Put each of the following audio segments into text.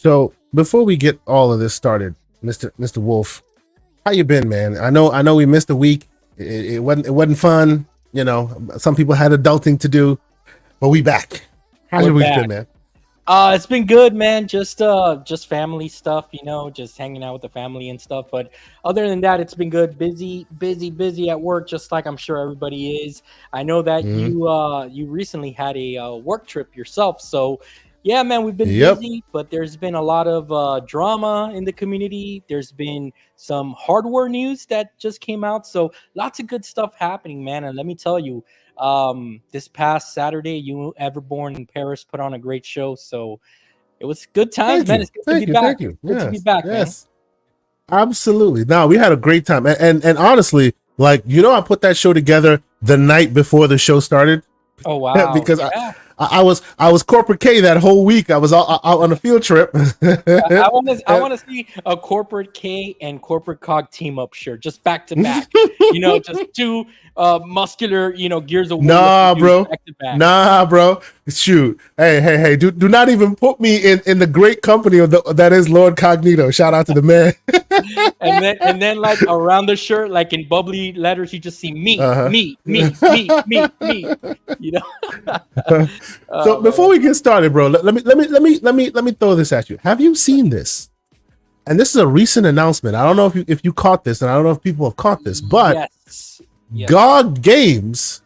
So before we get all of this started, Mr. Wolf, how you been, man? I know we missed a week. It wasn't fun. You know, some people had adulting to do, but we back. How's your week been, man? It's been good, man. Just family stuff, just hanging out with the family and stuff. But other than that, it's been good. Busy at work, just like I'm sure everybody is. I know that you recently had a work trip yourself, so yeah, man, we've been busy. But there's been a lot of drama in the community. There's been some hardware news that just came out, so lots of good stuff happening, man. And let me tell you. This past Saturday, You Everborn in Paris put on a great show, so it was good times, man. It's good to be back. Thank you. Good to be back, man. Absolutely. No, we had a great time, and honestly, like I put that show together the night before the show started. Oh wow! Because I was corporate K that whole week. I was out on a field trip. I want to see a corporate K and corporate Cog team up shirt, just back to back. Just two muscular, gears of war. Nah, bro. Shoot. Hey. Do not even put me in the great company of that is Lord Cognito. Shout out to the man. and then like around the shirt, like in bubbly letters, you just see me. So before we get started, bro, let me throw this at you. Have you seen this? And this is a recent announcement. I don't know if you caught this, and I don't know if people have caught this, but yes. GOG Games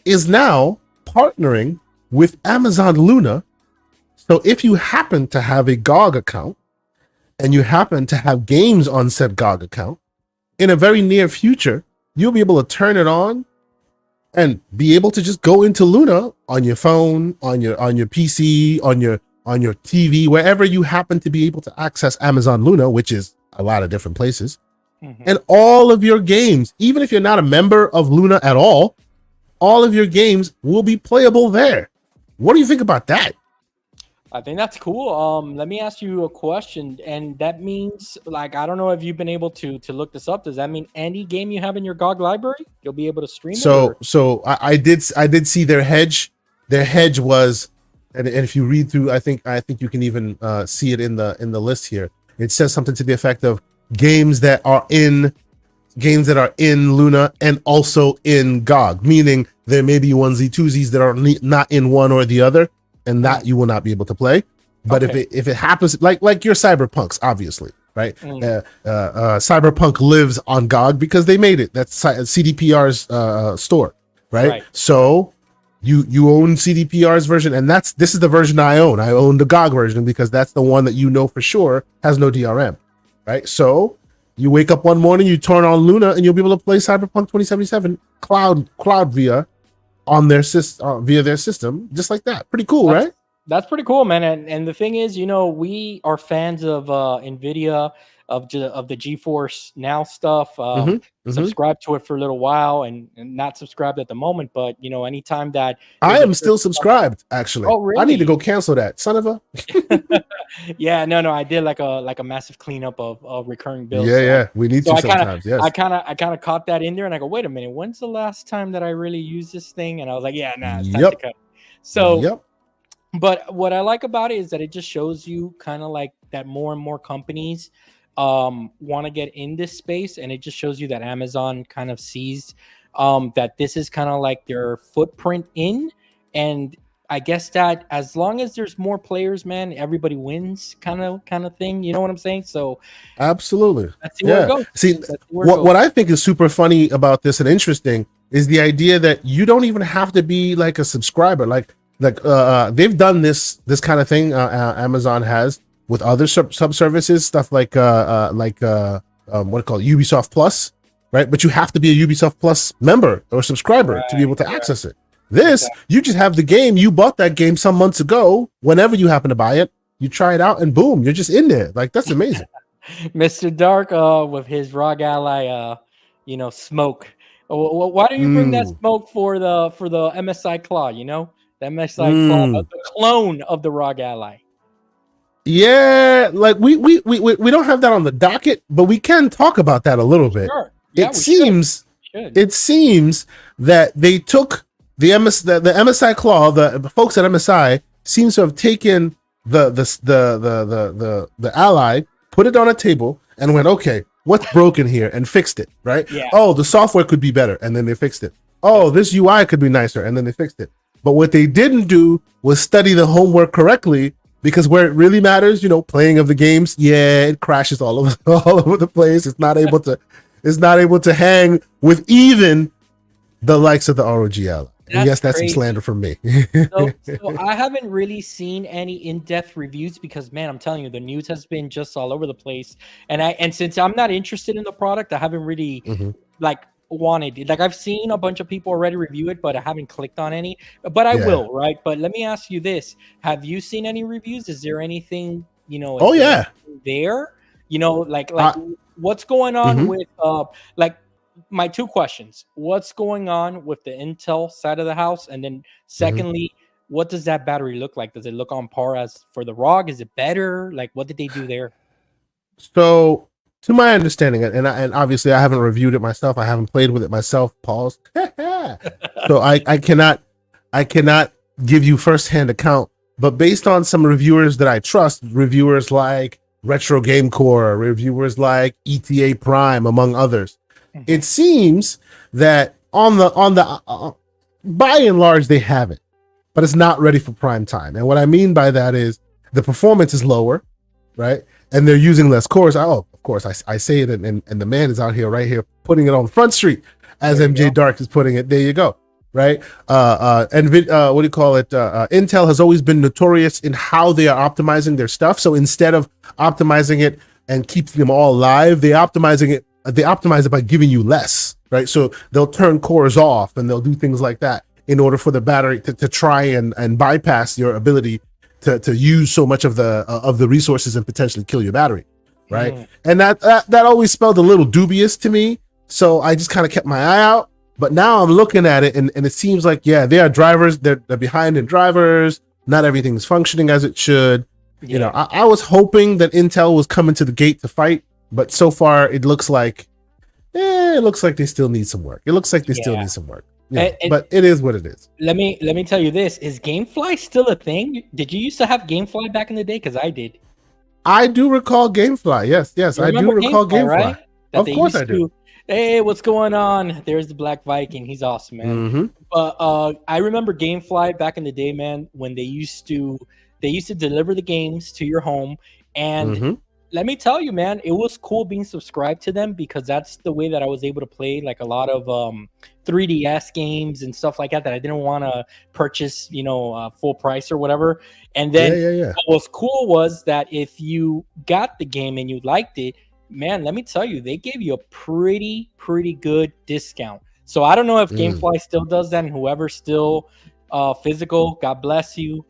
is now partnering with Amazon Luna. So if you happen to have a GOG account and you happen to have games on said GOG account, in a very near future, you'll be able to turn it on and be able to just go into Luna on your phone, on your PC, on your TV, wherever you happen to be able to access Amazon Luna, which is a lot of different places. And all of your games, even if you're not a member of Luna at all of your games will be playable there. What do you think about that? I think that's cool. Let me ask you a question, and that means, like, I don't know if you've been able to look this up. Does that mean any game you have in your GOG library, you'll be able to stream it? So I did see their hedge. Their hedge was, and if you read through, I think you can even see it in the list here. It says something to the effect of games that are in Luna and also in GOG, meaning there may be onesie twosies that are not in one or the other, and that you will not be able to play. But if it happens, like your Cyberpunks, obviously, right? Cyberpunk lives on GOG because they made it. That's CDPR's store, right? So you own CDPR's version, and this is the version I own. I own the GOG version because that's the one that for sure has no DRM, right? So you wake up one morning, you turn on Luna, and you'll be able to play Cyberpunk 2077 cloud via on their via their system, just like that. Pretty cool, right? That's pretty cool, man. And the thing is, we are fans of NVIDIA, of the GeForce Now stuff. Subscribe to it for a little while, and not subscribed at the moment, but anytime that I am still subscribed, actually. Oh, really? I need to go cancel that, son of a. Yeah, no, I did like a massive cleanup of recurring bills. Yeah, we need to sometimes. Yes, I kind of caught that in there, and I go, wait a minute, when's the last time that I really used this thing? And I was like, yeah, nah, it's time to cut. So, but what I like about it is that it just shows you kind of like that more and more companies want to get in this space, and it just shows you that Amazon kind of sees that this is kind of like their footprint in, and I guess that as long as there's more players, man, everybody wins kind of thing. You know what I'm saying? So absolutely. Let's see where it goes. See, what I think is super funny about this and interesting is the idea that you don't even have to be like a subscriber. Like they've done this kind of thing. Amazon has with other sub-services, stuff like what it called Ubisoft Plus, right? But you have to be a Ubisoft Plus member or subscriber to be able to access it. You just have the game. You bought that game some months ago. Whenever you happen to buy it, you try it out, and boom, you're just in there. Like, that's amazing. Mr. Dark, with his ROG Ally, smoke. Why don't you bring that smoke for the MSI Claw? The MSI Claw, the clone of the ROG Ally. Yeah, like we don't have that on the docket, but we can talk about that a little bit. Sure. Yeah, it seems that they took the MSI Claw, the folks at MSI seems to have taken the ally put it on a table and went, okay, what's broken here, and fixed it, right? Yeah. Oh, the software could be better, and then they fixed it. Oh, this UI could be nicer, and then they fixed it. But what they didn't do was study the homework correctly, because where it really matters, playing of the games, yeah, it crashes all over all over the place. It's not able to hang with even the likes of the ROGL. And yes, that's some slander from me. So I haven't really seen any in-depth reviews because, man, I'm telling you, the news has been just all over the place. And since I'm not interested in the product, I haven't really wanted it. Like, I've seen a bunch of people already review it, but I haven't clicked on any. But I will, right? But let me ask you this: have you seen any reviews? Is there anything Oh yeah, there? What's going on with like. My two questions: what's going on with the Intel side of the house, and then secondly, what does that battery look like? Does it look on par as for the ROG? Is it better? Like, what did they do there? So, to my understanding, and obviously I haven't reviewed it myself, I haven't played with it myself. Pause. So I cannot give you firsthand account, but based on some reviewers that I trust, reviewers like Retro Game Core, reviewers like ETA Prime, among others. It seems that on the by and large they have it, but it's not ready for prime time. And what I mean by that is the performance is lower, right? And they're using less cores. Oh, of course, I say it, and the man is out here right here putting it on Front Street, as MJ Dark is putting it. There you go, right? And what do you call it? Intel has always been notorious in how they are optimizing their stuff. So instead of optimizing it and keeping them all live, they optimize it by giving you less, right? So they'll turn cores off and they'll do things like that in order for the battery to try and bypass your ability to use so much of the resources and potentially kill your battery, right? And that always spelled a little dubious to me. So I just kind of kept my eye out. But now I'm looking at it and it seems like, yeah, they are drivers. They're behind in drivers. Not everything's functioning as it should. Yeah. I was hoping that Intel was coming to the gate to fight. But so far, it looks like they still need some work. It looks like they still need some work. But it is what it is. Let me tell you this: is GameFly still a thing? Did you used to have GameFly back in the day? Because I did. I do recall GameFly. Yes, I do recall GameFly. Right? Of course, I do. Hey, what's going on? There's the Black Viking. He's awesome, man. But I remember GameFly back in the day, man, when they used to deliver the games to your home and. Let me tell you, man, it was cool being subscribed to them because that's the way that I was able to play like a lot of 3DS games and stuff like that I didn't want to purchase, full price or whatever. And then what was cool was that if you got the game and you liked it, man, let me tell you, they gave you a pretty good discount. So I don't know if GameFly still does that, and whoever's still physical, God bless you.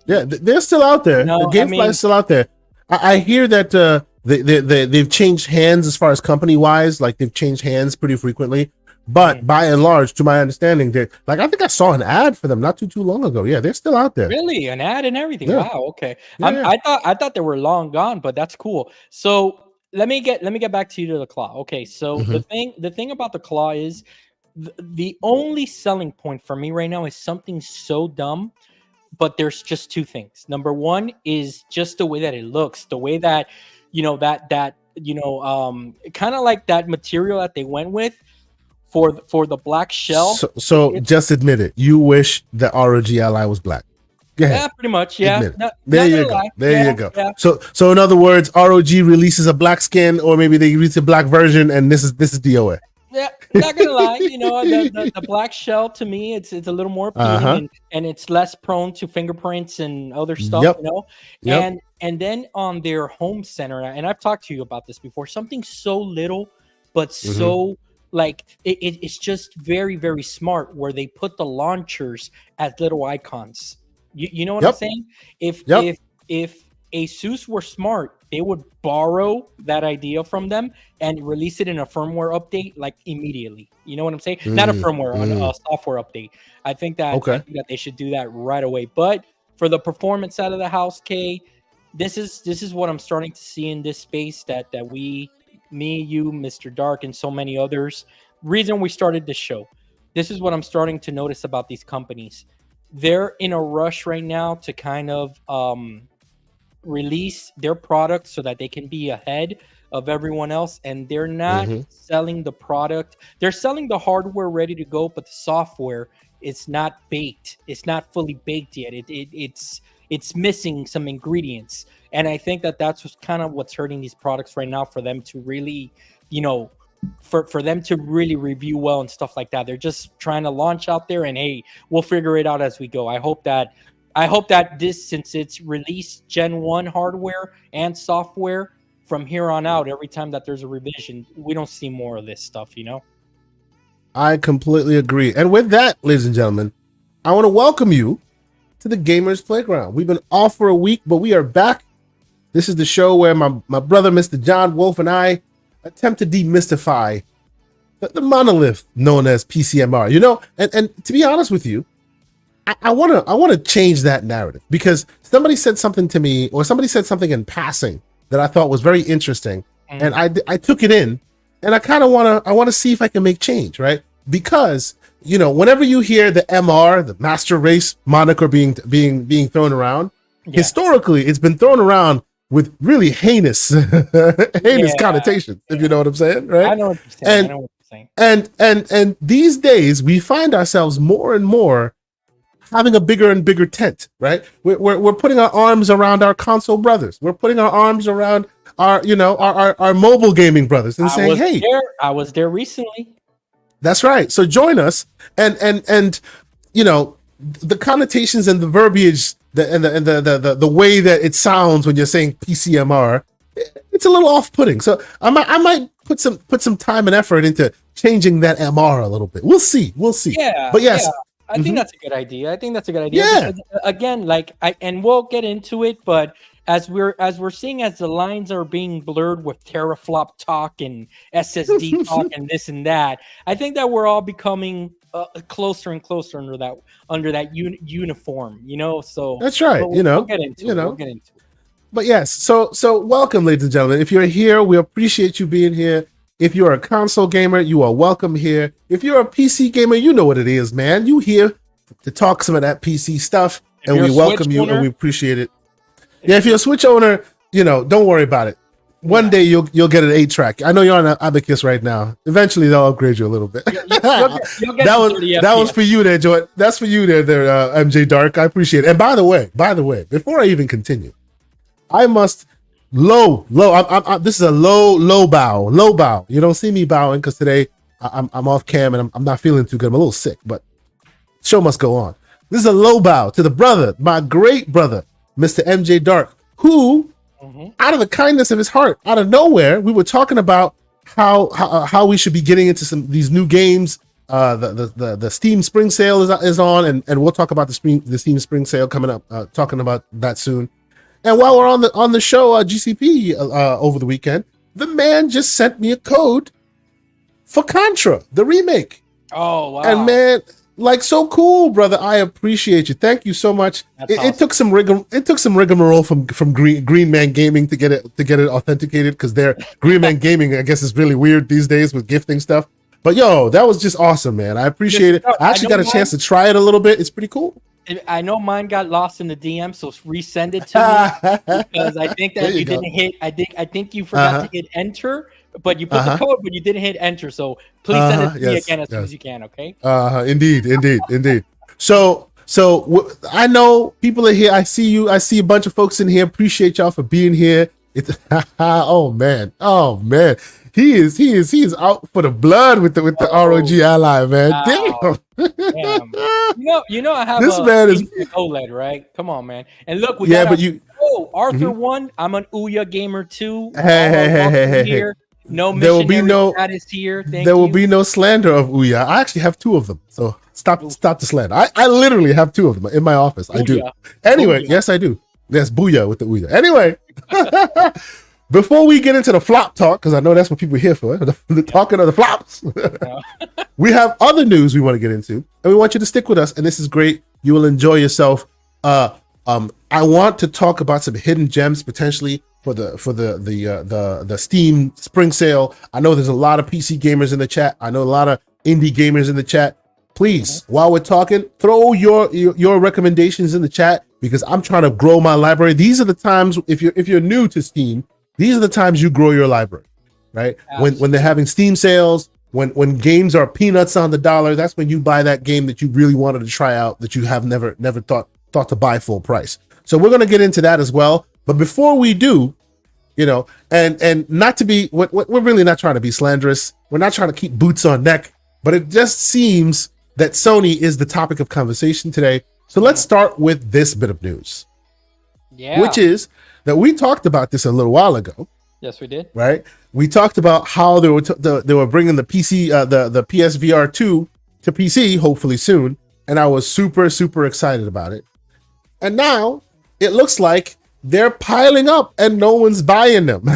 They're still out there. GameFly is still out there. I hear that they've changed hands as far as company wise, like they've changed hands pretty frequently. But by and large, to my understanding, they I think I saw an ad for them not too long ago. Yeah, they're still out there. Really, an ad and everything. Yeah. Wow. Okay. I thought they were long gone, but that's cool. So let me get back to you to the Claw. Okay. So the thing about the Claw is the only selling point for me right now is something so dumb. But there's just two things. Number one is just the way that it looks, the way that, kind of like that material that they went with for the black shell. So just admit it. You wish the ROG Ally was black. Yeah, pretty much. Yeah. There you go. There you go. Yeah. So in other words, ROG releases a black skin, or maybe they release a black version, and this is DOA. Yeah, not gonna lie, the black shell to me, it's a little more appealing and it's less prone to fingerprints and other stuff, And then on their home center, and I've talked to you about this before, something so little but so like it's just very, very smart where they put the launchers as little icons. You know what I'm saying? If ASUS were smart, they would borrow that idea from them and release it in a firmware update like immediately. You know what I'm saying? Not a firmware, a software update. I think that they should do that right away. But for the performance side of the house, Kay, this is what I'm starting to see in this space that me, you, Mr. Dark, and so many others. Reason we started this show. This is what I'm starting to notice about these companies. They're in a rush right now to kind of release their products so that they can be ahead of everyone else, and they're not selling the product. They're selling the hardware ready to go, but the software is not baked. It's not fully baked yet. It's missing some ingredients, and I think that that's kind of what's hurting these products right now. For them to really, for them to really review well and stuff like that, they're just trying to launch out there, and hey, we'll figure it out as we go. I hope that this, since it's released Gen 1 hardware and software, from here on out, every time that there's a revision, we don't see more of this stuff, I completely agree. And with that, ladies and gentlemen, I want to welcome you to the Gamers Playground. We've been off for a week, but we are back. This is the show where my brother, Mr. John Wolf, and I attempt to demystify the monolith known as PCMR. And to be honest with you, I want to change that narrative, because somebody said something to me, or somebody said something in passing that I thought was very interesting, and I took it in, and I kind of want to see if I can make change, right? Because whenever you hear the MR, the Master Race moniker being thrown around, historically it's been thrown around with really heinous connotations, if you know what I'm saying, right? I know what you're saying. And these days we find ourselves more and more having a bigger and bigger tent, right? We're putting our arms around our console brothers. We're putting our arms around our mobile gaming brothers and saying, "Hey, I was there recently." That's right. So join us, and the connotations and the verbiage, the way that it sounds when you're saying PCMR, it's a little off-putting. So I might put some time and effort into changing that MR a little bit. We'll see. Yeah. But yes. Yeah. I think that's a good idea. Yeah. Because, again, and we'll get into it, but as we're seeing, as the lines are being blurred with teraflop talk and SSD talk and this and that, I think that we're all becoming closer and closer under that uniform, So that's right. We'll get into it. But yes, so welcome, ladies and gentlemen. If you're here, we appreciate you being here. If you're a console gamer, you are welcome here. If you're a PC gamer, you know what it is, man. You here to talk some of that PC stuff, and we welcome you and we appreciate it. Yeah, if you're a Switch owner, don't worry about it. One day you'll get an 8-track. I know you're on an Abacus right now. Eventually they'll upgrade you a little bit. That was for you there, Joy. That's for you there, MJ Dark. I appreciate it. And by the way, before I even continue, I must this is a low bow. You don't see me bowing because today I'm off cam and I'm not feeling too good. I'm a little sick, but show must go on. This is a low bow to the brother, my great brother, Mr. MJ Dark, who, out of the kindness of his heart, out of nowhere, we were talking about how we should be getting into these new games. The Steam Spring Sale is on, and we'll talk about the Steam Spring Sale coming up. Talking about that soon. And while we're on the show GCP over the weekend, the man just sent me a code for Contra, the remake. Oh wow! And man, so cool, brother. I appreciate you. Thank you so much. It took some rigmarole from Green Man Gaming to get it authenticated, because their Green Man Gaming, I guess, is really weird these days with gifting stuff. But yo, that was just awesome, man. I appreciate it. I actually got a chance to try it a little bit. It's pretty cool. I know mine got lost in the DM, so resend it to me, because I think that you didn't hit. I think you forgot to hit enter, but you put the code, but you didn't hit enter. So please send it to me again as soon as you can. Okay. Indeed. So I know people are here. I see you. I see a bunch of folks in here. Appreciate y'all for being here. Oh man. He is out for the blood with the ROG Ally, man. Wow. Damn. You know I have this man is OLED, right? Come on, man. And look, Arthur 1, I'm an Ouya gamer too. Hey. No missionary status here. There will be no slander of Ouya. I actually have 2 of them. So stop the slander. I literally have 2 of them in my office. Booyah. I do. Anyway, Booyah. Yes, I do. Yes, booyah with the Ouya. Anyway. Before we get into the flop talk, because I know that's what people are here for, the talking of the flops, we have other news we want to get into, and we want you to stick with us, and this is great. You will enjoy yourself. I want to talk about some hidden gems potentially for the Steam Spring Sale. I know there's a lot of PC gamers in the chat. I know a lot of indie gamers in the chat. please, while we're talking, throw your recommendations in the chat, because I'm trying to grow my library. These are the times, if you're new to Steam, these are the times you grow your library, right? When they're having Steam sales, when games are peanuts on the dollar, that's when you buy that game that you really wanted to try out, that you have never thought to buy full price. So we're going to get into that as well. But before we do, and not to be, we're really not trying to be slanderous. We're not trying to keep boots on neck, but it just seems that Sony is the topic of conversation today. So let's start with this bit of news. Yeah. Which is that we talked about this a little while ago. Yes, we did. Right? We talked about how they were bringing the PC, the PSVR 2 to PC, hopefully soon. And I was super, super excited about it. And now it looks like they're piling up and no one's buying them.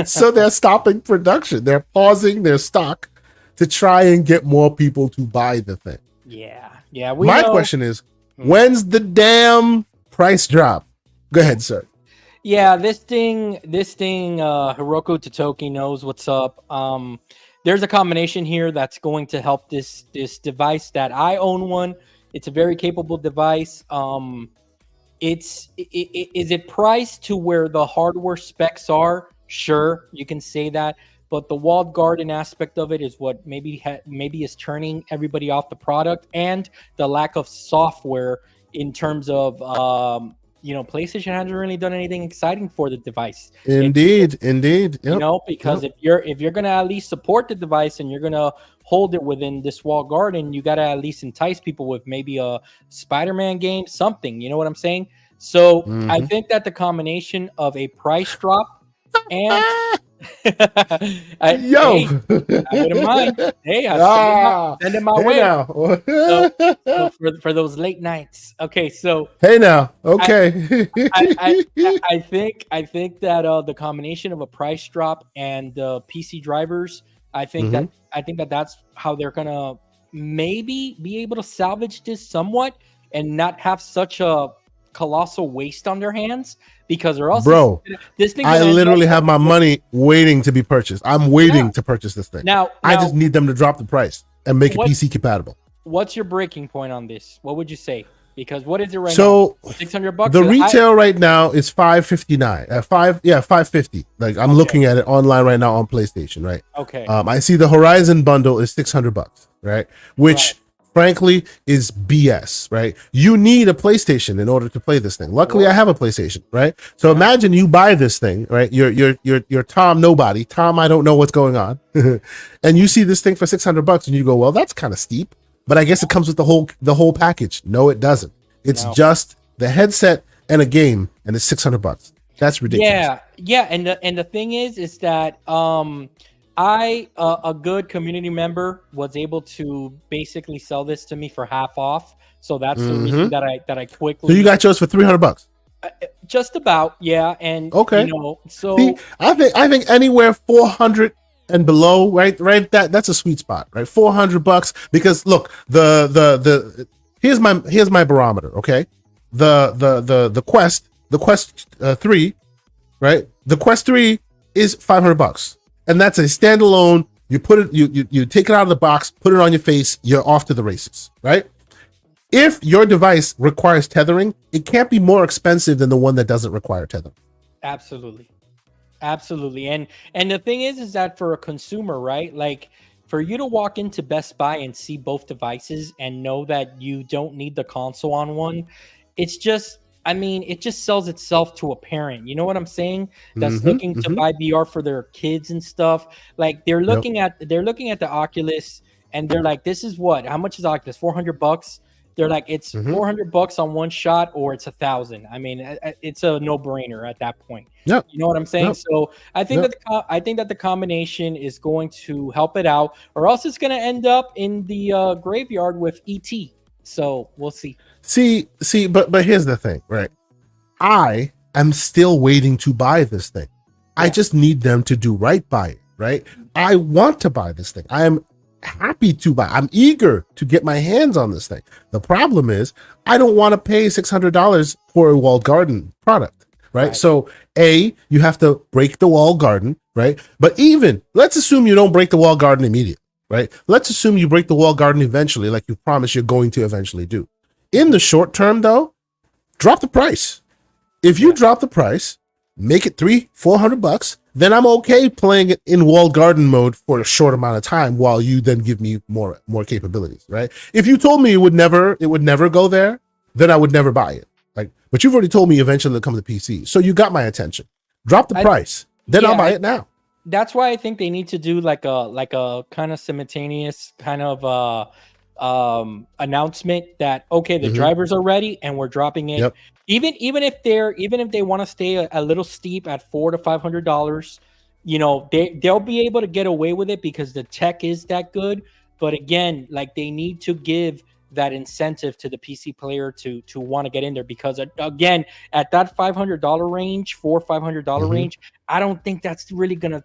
So they're stopping production. They're pausing their stock to try and get more people to buy the thing. Yeah. My question is, when's the damn price drop? Go ahead, sir. Yeah, this thing, Hiroko Totoki knows what's up. There's a combination here that's going to help this device that I own one. It's a very capable device. Is it priced to where the hardware specs are? Sure, you can say that. But the walled garden aspect of it is what maybe is turning everybody off the product, and the lack of software in terms of PlayStation hasn't really done anything exciting for the device. Indeed. Yep. Because if you're gonna at least support the device and you're gonna hold it within this walled garden, you gotta at least entice people with maybe a Spider-Man game, something. You know what I'm saying? So I think that the combination of a price drop and I wouldn't mind. Hey, send it my way. So for those late nights. Okay, so hey now. Okay. I think that the combination of a price drop and PC drivers, I think that that's how they're gonna maybe be able to salvage this somewhat and not have such a colossal waste on their hands, because or else this thing I literally have my money waiting to be purchased. I'm waiting to purchase this thing. Now I just need them to drop the price and make it PC compatible. What's your breaking point on this? What would you say? Because what is it right now? $600. The retail right now is $559. $550. Like I'm looking at it online right now on PlayStation, right? Okay. I see the Horizon bundle is $600, right? Which frankly is BS, right? You need a PlayStation in order to play this thing. Luckily, I have a PlayStation, right? So imagine you buy this thing, right? You're Tom Nobody. Tom, I don't know what's going on. And you see this thing for $600 and you go, well, that's kind of steep. But I guess it comes with the whole package. No, it doesn't. It's just the headset and a game, and it's $600. That's ridiculous. Yeah. And the thing is that a good community member was able to basically sell this to me for half off. So that's the reason that I quickly. So you got yours for $300. Just about, yeah. And okay. So see, I think anywhere 400 and below, right? That's a sweet spot, right? $400, because look, the here's my barometer, okay? The Quest 3, right? The Quest 3 is $500. And that's a standalone. You put it, you take it out of the box, put it on your face, you're off to the races, right? If your device requires tethering, it can't be more expensive than the one that doesn't require tethering. Absolutely. And the thing is that for a consumer, right? Like for you to walk into Best Buy and see both devices and know that you don't need the console on one, it's just, it just sells itself to a parent. You know what I'm saying? That's looking to buy VR for their kids and stuff. Like they're looking at the Oculus and they're like, this is what? How much is Oculus? $400? They're like, it's $400 on one shot, or it's $1,000. It's a no-brainer at that point. Yep. You know what I'm saying? Yep. So I think that the combination is going to help it out, or else it's going to end up in the graveyard with ET. So we'll see. But here's the thing, right? I am still waiting to buy this thing. I just need them to do right by it, right? I want to buy this thing. I am happy to buy. I'm eager to get my hands on this thing. The problem is I don't want to pay $600 for a walled garden product, right? So you have to break the walled garden, right? But even let's assume you don't break the walled garden immediately, right? Let's assume you break the walled garden eventually, like you promised you're going to eventually do. In the short term, though, drop the price. If you drop the price, make it $300-400, then I'm okay playing it in walled garden mode for a short amount of time while you then give me more capabilities, right? If you told me it would never go there, then I would never buy it. Like, but you've already told me eventually it'll come to PC, so you got my attention. Drop the price, then I'll buy it now. That's why I think they need to do like a kind of simultaneous kind of announcement that okay, the drivers are ready and we're dropping it. Yep. Even if they want to stay a little steep at $400 to $500, you know, they'll be able to get away with it because the tech is that good. But again, like they need to give that incentive to the PC player to want to get in there, because again, at that $500 range, $400-500 range, I don't think that's really gonna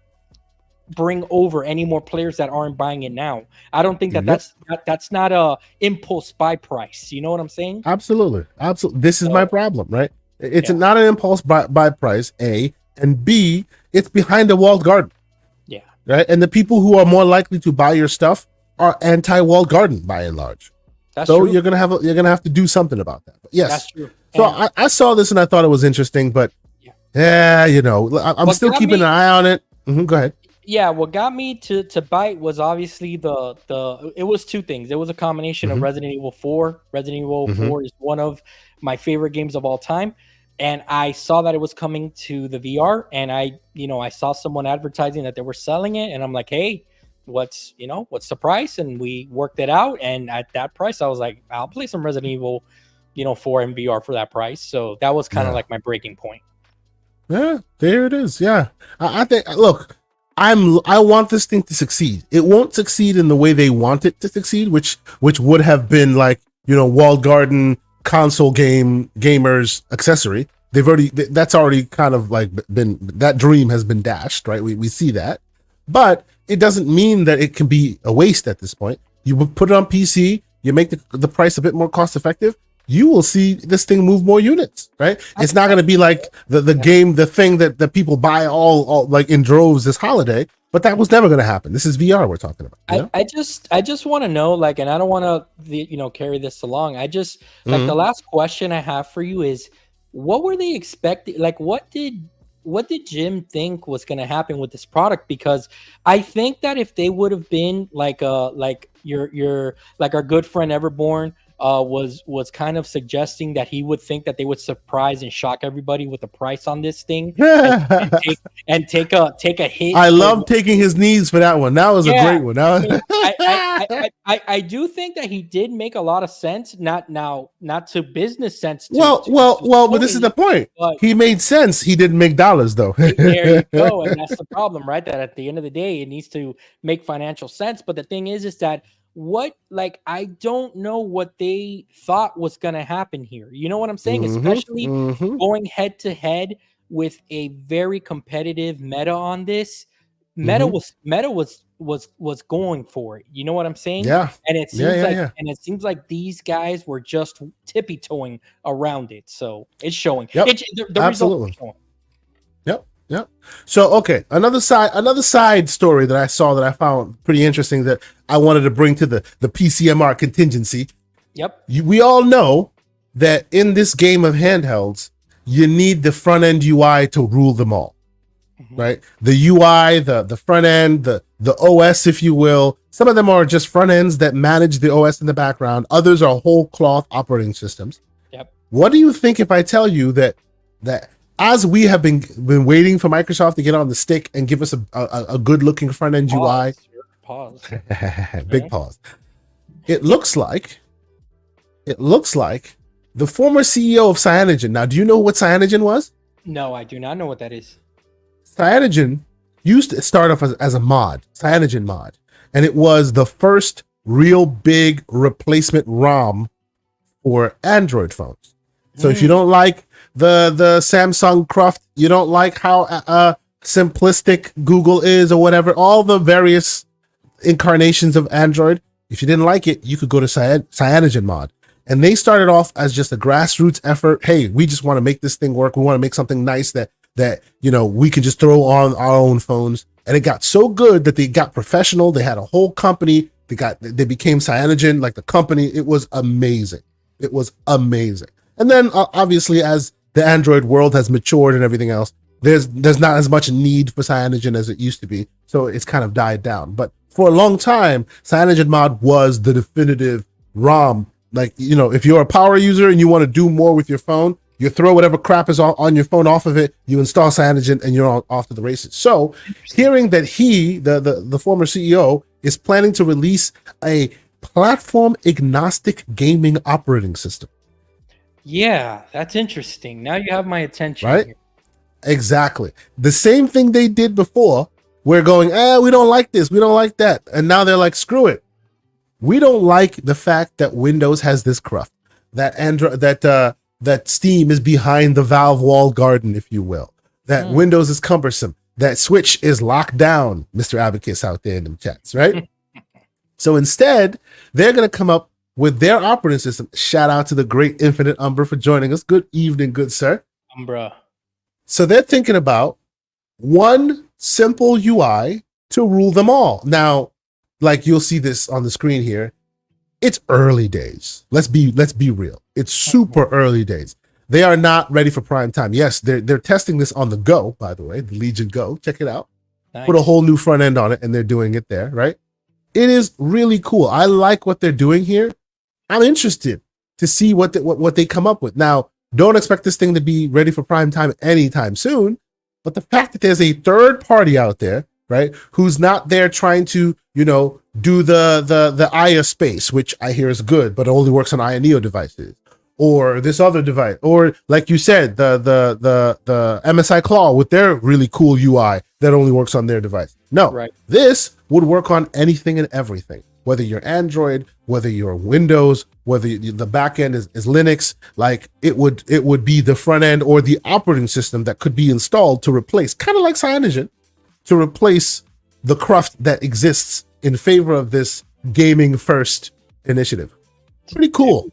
bring over any more players that aren't buying it now. I don't think that's not a impulse buy price. You know what I'm saying? Absolutely. This is my problem, right? It's not an impulse buy price, A, and B, it's behind a walled garden. Yeah. Right? And the people who are more likely to buy your stuff are anti-walled garden by and large. That's so true. you're gonna have to do something about that. But yes. That's true. So I saw this and I thought it was interesting, but you know, I'm still keeping an eye on it. Go ahead. Yeah, what got me to bite was obviously it was two things. It was a combination of Resident Evil 4. Resident Evil 4 is one of my favorite games of all time. And I saw that it was coming to the VR, and I saw someone advertising that they were selling it, and I'm like, hey, what's the price? And we worked it out, and at that price I was like, I'll play some Resident Evil 4 in VR for that price. So that was kind of like my breaking point. Yeah, there it is. Yeah. I think, look, I want this thing to succeed. It won't succeed in the way they want it to succeed, which would have been like, walled garden console gamers accessory. That's already kind of like been, that dream has been dashed, right? We see that, but it doesn't mean that it can be a waste at this point. You put it on PC, you make the price a bit more cost effective, you will see this thing move more units, right? It's not going to be like the thing that people buy all like in droves this holiday, but that was never going to happen. This is VR we're talking about. I just want to know, like, and I don't want to, carry this along. I just like the last question I have for you is, what were they expecting? Like, what did Jim think was going to happen with this product? Because I think that if they would have been like your like our good friend Everborn was kind of suggesting that he would think that they would surprise and shock everybody with the price on this thing and take a hit. I love taking his knees for that one. That was a great one. I do think that he did make a lot of sense. Not to business sense. But this is the point. He made sense. He didn't make dollars though. There you go, and that's the problem, right? That at the end of the day, it needs to make financial sense. But the thing is that I don't know what they thought was going to happen here. You know what I'm saying? Especially going head to head with a very competitive meta on this. Meta was going for it. You know what I'm saying? Yeah. And it seems and it seems like these guys were just tippy toeing around it. So it's showing. Yep. The Absolutely. Yep. So, okay. Another side story that I saw that I found pretty interesting that I wanted to bring to the PCMR contingency. Yep. We all know that in this game of handhelds, you need the front end UI to rule them all, right? The UI, the front end, the OS, if you will. Some of them are just front ends that manage the OS in the background. Others are whole cloth operating systems. Yep. What do you think if I tell you that as we have been waiting for Microsoft to get on the stick and give us a good looking front end UI. Pause. Big pause. It looks like the former CEO of Cyanogen. Now, do you know what Cyanogen was? No, I do not know what that is. Cyanogen used to start off as a mod, Cyanogen mod, and it was the first real big replacement ROM for Android phones. So if you don't like the Samsung Cruft, you don't like how simplistic Google is or whatever, all the various incarnations of Android, if you didn't like it, you could go to Cyanogen mod. And they started off as just a grassroots effort. Hey, we just want to make this thing work. We want to make something nice that we can just throw on our own phones. and it got so good that they got professional. They had a whole company. They became Cyanogen, like the company. It was amazing. It was amazing. And then obviously, as the Android world has matured and everything else, there's not as much need for Cyanogen as it used to be. So it's kind of died down. But for a long time, CyanogenMod was the definitive ROM. Like, you know, if you're a power user and you want to do more with your phone, you throw whatever crap is on your phone off of it, you install Cyanogen, and you're off to the races. So hearing that he, the former CEO, is planning to release a platform agnostic gaming operating system. Yeah, that's interesting. Now you have my attention. Right? Here. Exactly. The same thing they did before. We're going, we don't like this, we don't like that. And now they're like, screw it. We don't like the fact that Windows has this cruft, that Android, that Steam is behind the Valve walled garden, if you will, that Windows is cumbersome, that Switch is locked down, Mr. Abacus out there in the chats, right? So instead, they're going to come up with their operating system. Shout out to the great Infinite Umbra for joining us. Good evening, good sir. Umbra. So they're thinking about one simple UI to rule them all. Now, like you'll see this on the screen here, it's early days. Let's be real. It's super early days. They are not ready for prime time. Yes, they're testing this on the Go, by the way, the Legion Go. Check it out. Nice. Put a whole new front end on it, and they're doing it there, right? It is really cool. I like what they're doing here. I'm interested to see what they come up with. Now, don't expect this thing to be ready for prime time anytime soon, but the fact that there's a third party out there, right, who's not there trying to, you know, do the Aya space, which I hear is good, but it only works on Aya Neo devices, or this other device, or like you said, the MSI Claw with their really cool UI that only works on their device. No, right. This would work on anything and everything, whether you're Android, whether you're Windows, whether the back end is Linux. Like it would be the front end or the operating system that could be installed to replace, kind of like Cyanogen, to replace the cruft that exists in favor of this gaming first initiative. Pretty cool.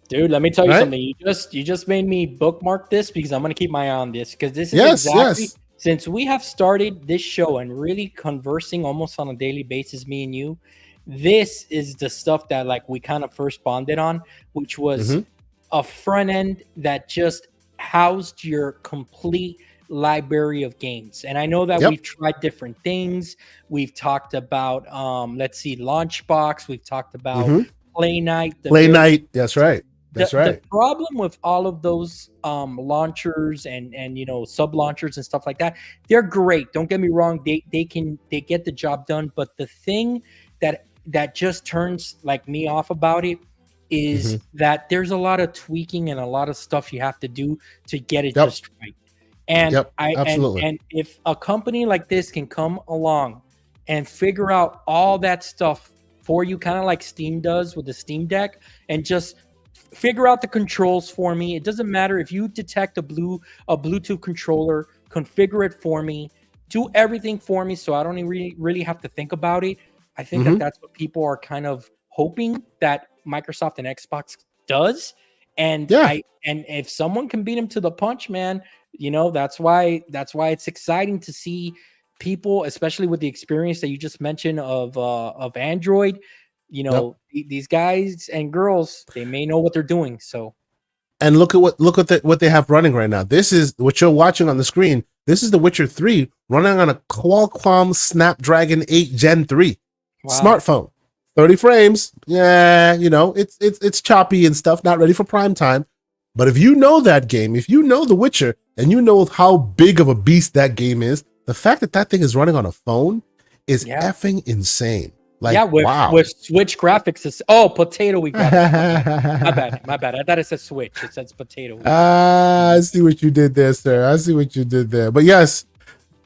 Dude, let me tell you something. You just made me bookmark this because I'm going to keep my eye on this, because this is exactly since we have started this show and really conversing almost on a daily basis, me and you, this is the stuff that like we kind of first bonded on, which was a front end that just housed your complete library of games. And I know that we've tried different things. We've talked about let's see, Launchbox. We've talked about Play Night. That's right. That's right. The problem with all of those launchers and you know, sub launchers and stuff like that, they're great. Don't get me wrong. They get the job done. But the thing that just turns like me off about it is that there's a lot of tweaking and a lot of stuff you have to do to get it just right. And absolutely. And if a company like this can come along and figure out all that stuff for you, kind of like Steam does with the Steam Deck, and just figure out the controls for me. It doesn't matter if you detect a Bluetooth controller, configure it for me, do everything for me, so I don't really have to think about it. I think that's what people are kind of hoping that Microsoft and Xbox does. And and if someone can beat them to the punch, man, you know, that's why it's exciting to see people, especially with the experience that you just mentioned of Android. You know, these guys and girls, they may know what they're doing. So, and look at what they have running right now. This is what you're watching on the screen. This is The Witcher 3 running on a Qualcomm Snapdragon 8 Gen 3 smartphone. 30 frames. Yeah, you know, it's choppy and stuff, not ready for prime time. But if you know that game, if you know The Witcher, and you know how big of a beast that game is, the fact that thing is running on a phone is effing insane. Like, with Switch graphics. Potato graphics. My bad. I thought it said Switch. It says potato. I see what you did there, sir. I see what you did there. But yes,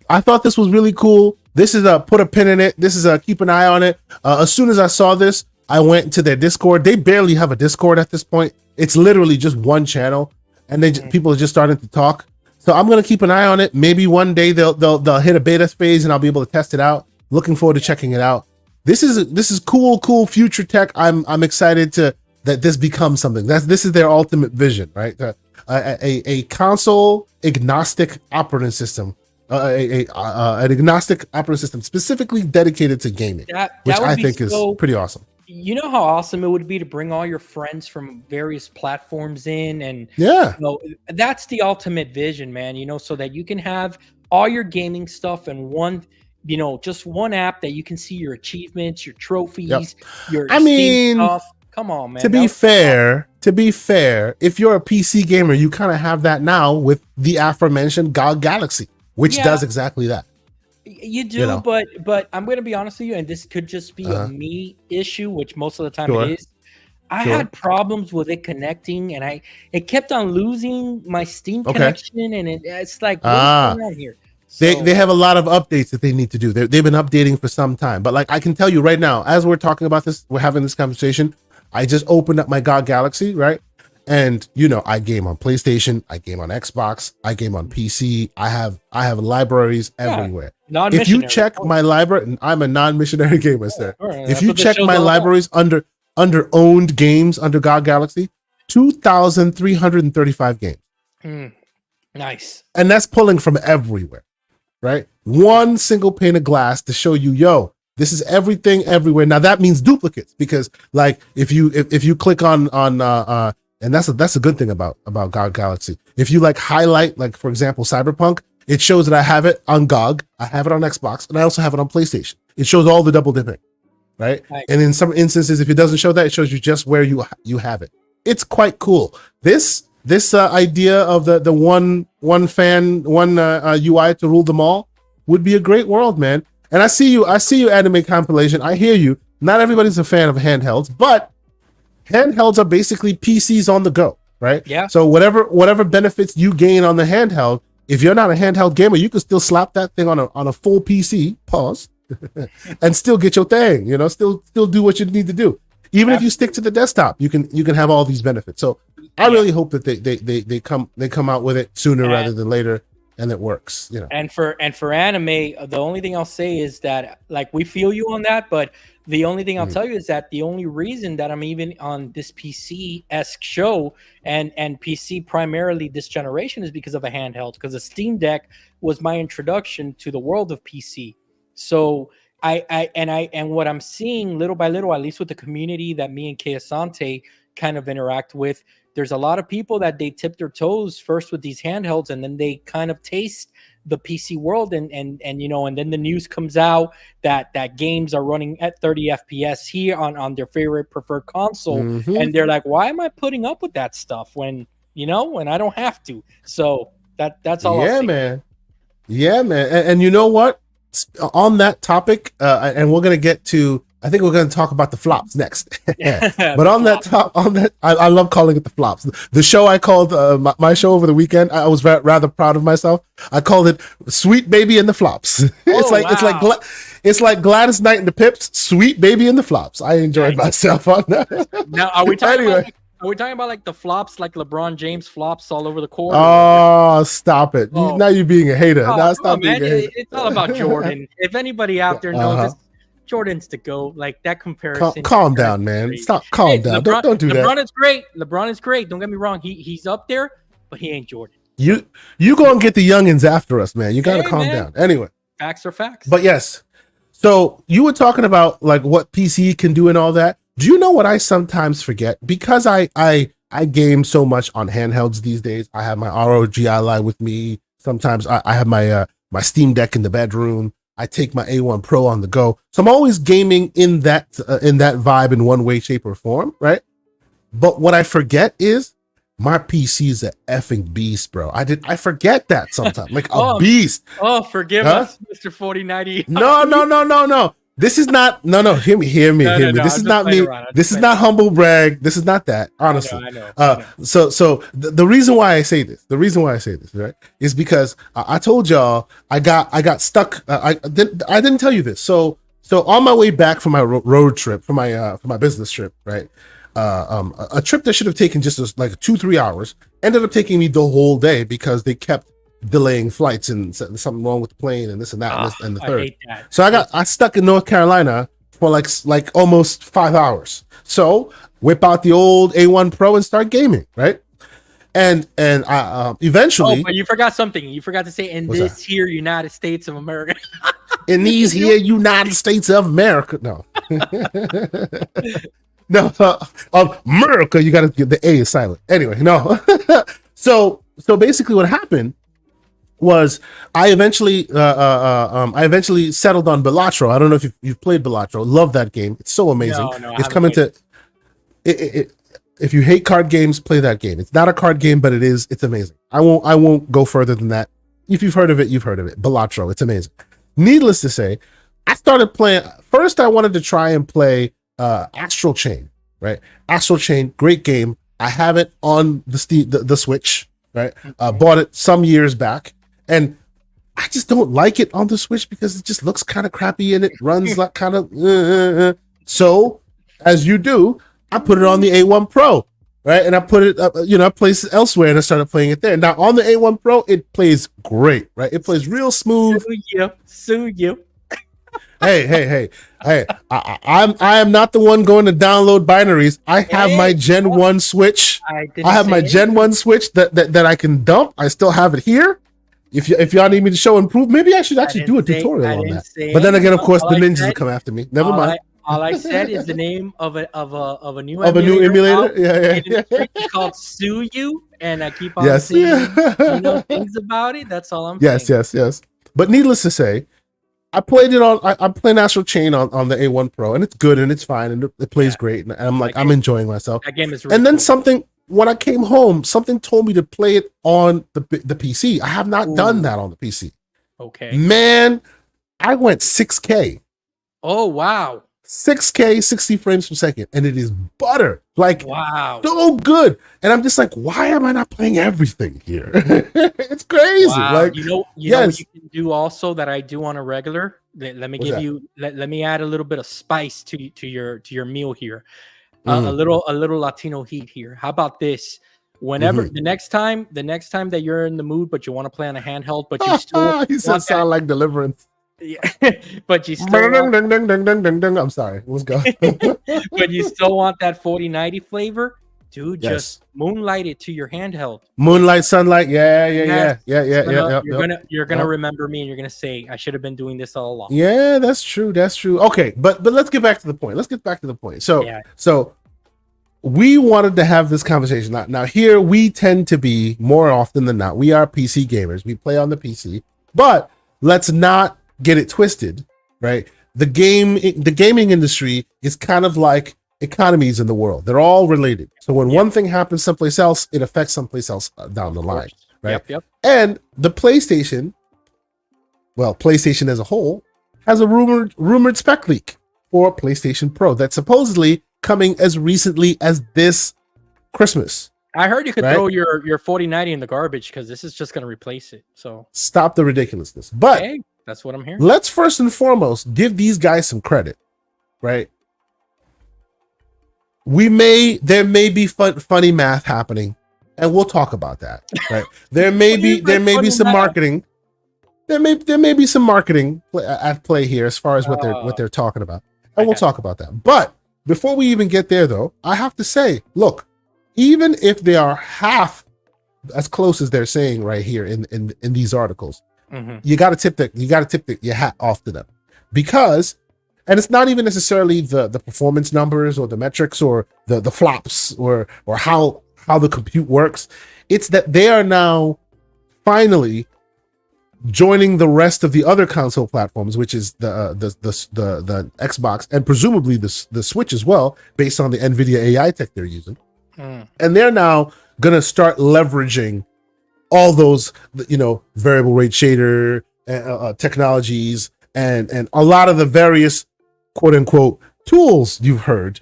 I thought this was really cool. This is put a pin in it. This is keep an eye on it. As soon as I saw this, I went to their Discord. They barely have a Discord at this point. It's literally just one channel, and people are just starting to talk. So I'm gonna keep an eye on it. Maybe one day they'll hit a beta phase, and I'll be able to test it out. Looking forward to checking it out. This is cool future tech. I'm excited that this becomes something. This is their ultimate vision, right? A console agnostic operating system an agnostic operating system specifically dedicated to gaming, which I think is pretty awesome. You know how awesome it would be to bring all your friends from various platforms in, and yeah, that's the ultimate vision, man. So that you can have all your gaming stuff in one, just one app that you can see your achievements, your trophies, your Steam stuff. Come on, man. To be fair, if you're a PC gamer, you kind of have that now with the aforementioned GOG Galaxy, which does exactly that. You do, but I'm going to be honest with you, and this could just be a me issue, which most of the time it is. I had problems with it connecting, and it kept on losing my Steam connection, and it's like, what's going on here? So, they have a lot of updates that they need to do. They've been updating for some time, but like I can tell you right now, as we're talking about this, we're having this conversation. I just opened up my GOG Galaxy, right? And I game on PlayStation, I game on Xbox, I game on PC. I have libraries everywhere. If you check my library, and I'm a non-missionary gamer, sir. Right, if you check my libraries under owned games under GOG Galaxy, 2,335 games. Nice. And that's pulling from everywhere, right? One single pane of glass to show you, this is everything everywhere. Now that means duplicates, because like if you click on and that's a good thing about GOG Galaxy. If you like highlight, like for example, Cyberpunk, it shows that I have it on GOG, I have it on Xbox, and I also have it on PlayStation. It shows all the double dipping, right? And in some instances, if it doesn't show that, it shows you just where you have it. It's quite cool. This idea of the one UI to rule them all would be a great world, man. And I see you anime compilation. I hear you. Not everybody's a fan of handhelds, but handhelds are basically PCs on the go, right? Yeah. So whatever benefits you gain on the handheld, if you're not a handheld gamer, you can still slap that thing on a full PC, and still get your thing. Still do what you need to do. Even if you stick to the desktop, you can have all these benefits. So I really hope that they come out with it sooner rather than later, and it works. And for anime, the only thing I'll say is that, like, we feel you on that, but the only thing I'll tell you is that the only reason that I'm even on this PC-esque show and PC primarily this generation is because of a handheld, because the Steam Deck was my introduction to the world of PC. So and what I'm seeing little by little, at least with the community that me and Kay Asante kind of interact with, there's a lot of people that they tip their toes first with these handhelds, and then they kind of taste the PC world, and then the news comes out that games are running at 30 FPS here on their favorite preferred console, and they're like, why am I putting up with that stuff when I don't have to? So that's all. Yeah, man. And you know what? On that topic, and we're gonna get to, I think we're going to talk about the flops next. But I love calling it the flops. The show I called my show over the weekend, I was rather proud of myself. I called it "Sweet Baby and the Flops." It's like Gladys Knight and the Pips, "Sweet Baby and the Flops." I enjoyed myself on that. Now, are we talking about like the flops, like LeBron James flops all over the court? Oh, stop it! Now you're being a hater. Now stop being a hater. It's all about Jordan. If anybody out there knows this, Jordan's to go. Like, that comparison. Calm down, man. Stop. Calm down. Don't do that. LeBron is great. Don't get me wrong. He's up there, but he ain't Jordan. You gonna get the youngins after us, man. You gotta calm down. Anyway, facts are facts. But yes, so you were talking about like what PC can do and all that. Do you know what I sometimes forget? Because I game so much on handhelds these days. I have my ROG Ally with me. Sometimes I have my Steam Deck in the bedroom. I take my A1 Pro on the go. So I'm always gaming in that vibe in one way, shape, or form, right? But what I forget is my PC is a effing beast, bro. I forget that sometimes. Like a beast. Oh, forgive us, Mr. 4090. No. This is not hear me. This is not me. This is not humble brag. This is not that, honestly. I know. So the reason why I say this, right, is because I told y'all I got stuck. I didn't tell you this. So on my way back from my road trip, for my business trip, right? A trip that should have taken just like 2-3 hours ended up taking me the whole day because they kept delaying flights and something wrong with the plane and this and that and the third. I hate that. So I stuck in North Carolina for like almost 5 hours. So whip out the old A1 Pro and start gaming, right? and eventually, but you forgot something. You forgot to say in this here United States of America. in these here United States of America. No. No, of America, you got to get the A is silent. Anyway, no. So basically, what happened was I eventually settled on Balatro. I don't know if you've played Balatro. Love that game. It's so amazing. No, it's coming to it. If you hate card games, play that game. It's not a card game, but it's amazing. I won't go further than that. If you've heard of it, you've heard of it. Balatro, it's amazing. Needless to say, I started playing. First, I wanted to try and play Astral Chain, right? Astral Chain, great game. I have it on the Switch, right? Bought it some years back, and I just don't like it on the Switch because it just looks kind of crappy and it runs like kind of. So, as you do, I put it on the A1 Pro, right? And I put it up, places elsewhere, and I started playing it there. Now on the A1 Pro, it plays great, right? It plays real smooth. Sue you. Hey! I am not the one going to download binaries. I have my Gen 1 Switch. I have my Gen 1 Switch that I can dump. I still have it here. If y'all need me to show and prove, maybe I should actually do a tutorial on that. But then again, of course, the ninjas will come after me. Never mind. All I said is the name of a new emulator. Yeah. It's called Sue You, and I keep on seeing things about it. That's all I'm saying. Yes. But needless to say, I played it on. I'm playing Astral Chain on the A1 Pro, and it's good and it's fine and it plays great. And I'm like, I'm enjoying myself. That game is really and then something. When I came home, something told me to play it on the PC. I have not done that on the PC. Okay, man, I went 6K. Oh wow. 6K, 60 frames per second, and it is butter. Like, wow, so good. And I'm just like, why am I not playing everything here? It's crazy. Wow. Like, you know what you can do also that I do on a regular. Let me give you. Let me add a little bit of spice to your meal here. A little Latino heat here. How about this? Whenever the next time that you're in the mood, but you want to play on a handheld, but you still you sound like Deliverance. Yeah, but you still I'm sorry. Let's go. But you still want that 4090 flavor, dude. Just moonlight it to your handheld. Moonlight, sunlight. Yeah. You're gonna remember me, and you're gonna say, I should have been doing this all along. Yeah, that's true. Okay, but let's get back to the point. So we wanted to have this conversation. Now here we tend to be, more often than not, we are PC gamers. We play on the PC, but let's not get it twisted, right? The gaming industry is kind of like economies in the world. They're all related. So when one thing happens someplace else, it affects someplace else down the line, right? Yep. And the PlayStation as a whole, has a rumored spec leak for PlayStation Pro that's supposedly coming as recently as this Christmas. I heard you could throw your 4090 in the garbage because this is just going to replace it. So stop the ridiculousness. But hey, that's what I'm hearing. Let's first and foremost give these guys some credit, right? There may be funny math happening, and we'll talk about that, right? There may be some marketing. There may be some marketing at play here as far as what they're talking about, and we'll talk about that. But before we even get there, though, I have to say, look, even if they are half as close as they're saying right here in these articles, you got to tip your hat off to them, because, and it's not even necessarily the performance numbers or the metrics or the flops or how the compute works. It's that they are now finally joining the rest of the other console platforms, which is the Xbox and presumably the Switch as well, based on the NVIDIA AI tech they're using. And they're now going to start leveraging all those, variable rate shader technologies and a lot of the various quote unquote tools you've heard,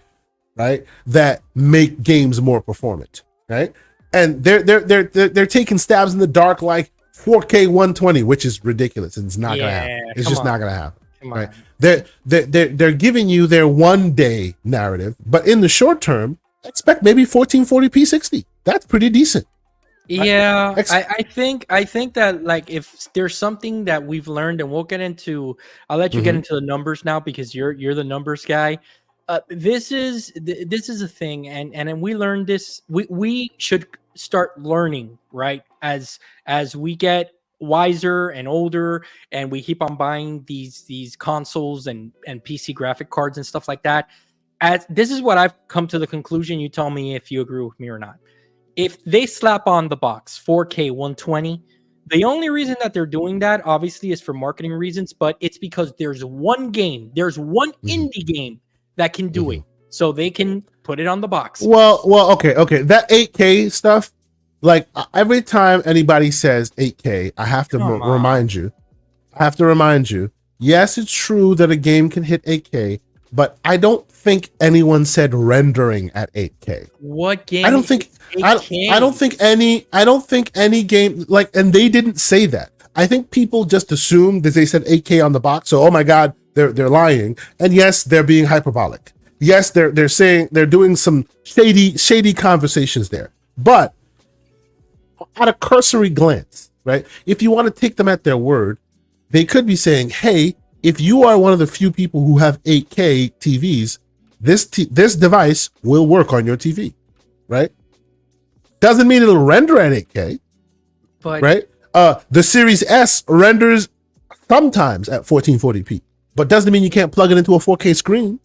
right, that make games more performant, right? And they're taking stabs in the dark like 4K 120, which is ridiculous. It's not gonna happen. It's just not gonna happen. Right? They're giving you their one day narrative, but in the short term, expect maybe 1440p 60. That's pretty decent. Yeah, I think that, like, if there's something that we've learned, and we'll get into, I'll let you get into the numbers now because you're the numbers guy. This is a thing, and we learned this. We should start learning, right? As we get wiser and older, and we keep on buying these consoles and PC graphic cards and stuff like that. As this is what I've come to the conclusion. You tell me if you agree with me or not. If they slap on the box 4K 120, the only reason that they're doing that obviously is for marketing reasons, but it's because there's one indie game that can do it. So they can put it on the box. Well, okay. That 8K stuff, like every time anybody says 8K, I have to remind you. Yes, it's true that a game can hit 8K, but I don't think anyone said rendering at 8K. What game? I don't think any game, like, and they didn't say that. I think people just assumed that they said 8K on the box. So, oh my God, they're lying. And yes, they're being hyperbolic. Yes, they're saying they're doing some shady conversations there. But at a cursory glance, right? If you want to take them at their word, they could be saying, hey, if you are one of the few people who have 8K TVs, this device will work on your TV, right? Doesn't mean it'll render at 8K, but right? The Series S renders sometimes at 1440p, but doesn't mean you can't plug it into a 4K screen.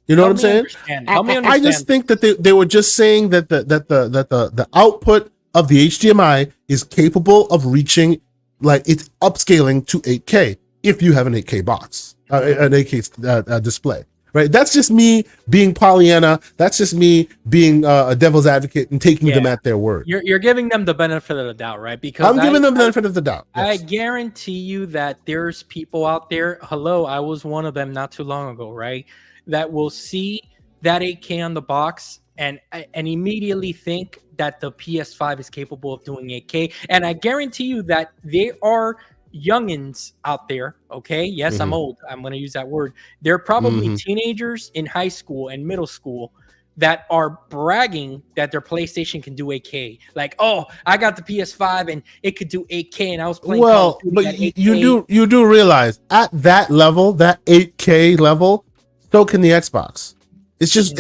You know what I'm saying? I just think that they were just saying that the output of the HDMI is capable of reaching, like, it's upscaling to 8K if you have an 8K box, an 8K display, right? That's just me being Pollyanna. That's just me being a devil's advocate and taking them at their word. You're giving them the benefit of the doubt, right? Because I'm giving them the benefit of the doubt. Yes. I guarantee you that there's people out there. Hello, I was one of them not too long ago, right? That will see that 8K on the box and immediately think that the PS5 is capable of doing 8K. And I guarantee you that there are youngins out there, okay? Yes, I'm old. I'm going to use that word. They're probably teenagers in high school and middle school that are bragging that their PlayStation can do 8K. Like, oh, I got the PS5 and it could do 8K, and I was playing. Well, but you do realize at that level, that 8K level, so can the Xbox. It's just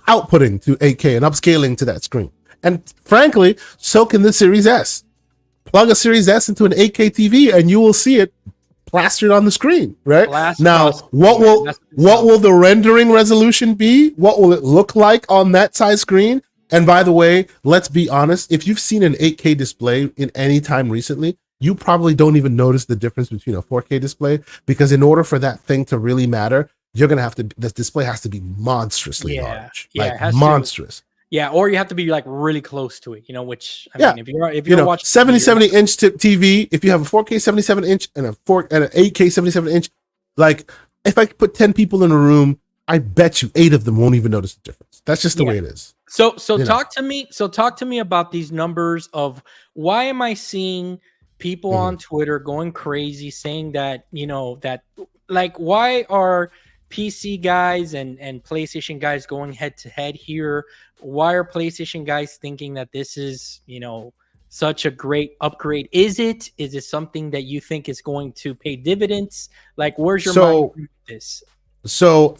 outputting to 8K and upscaling to that screen. And frankly, so can the Series S. Plug a Series S into an 8K TV and you will see it plastered on the screen, right? Now, what will the rendering resolution be? What will it look like on that size screen? And by the way, let's be honest, if you've seen an 8K display in any time recently, you probably don't even notice the difference between a 4K display, because in order for that thing to really matter, you're going to have to, this display has to be monstrously large, like monstrous. Yeah, or you have to be like really close to it, you know, which I mean, if you're watching 70 inch TV, if you have a 4K 77 inch and an 8K 77 inch, like if I put 10 people in a room, I bet you 8 of them won't even notice the difference. That's just the way it is. So talk to me about these numbers of why am I seeing people on Twitter going crazy saying that, you know, that like why are PC guys and PlayStation guys going head to head here? Why are PlayStation guys thinking that this is, you know, such a great upgrade? Is it something that you think is going to pay dividends? Like, where's your mind with this? So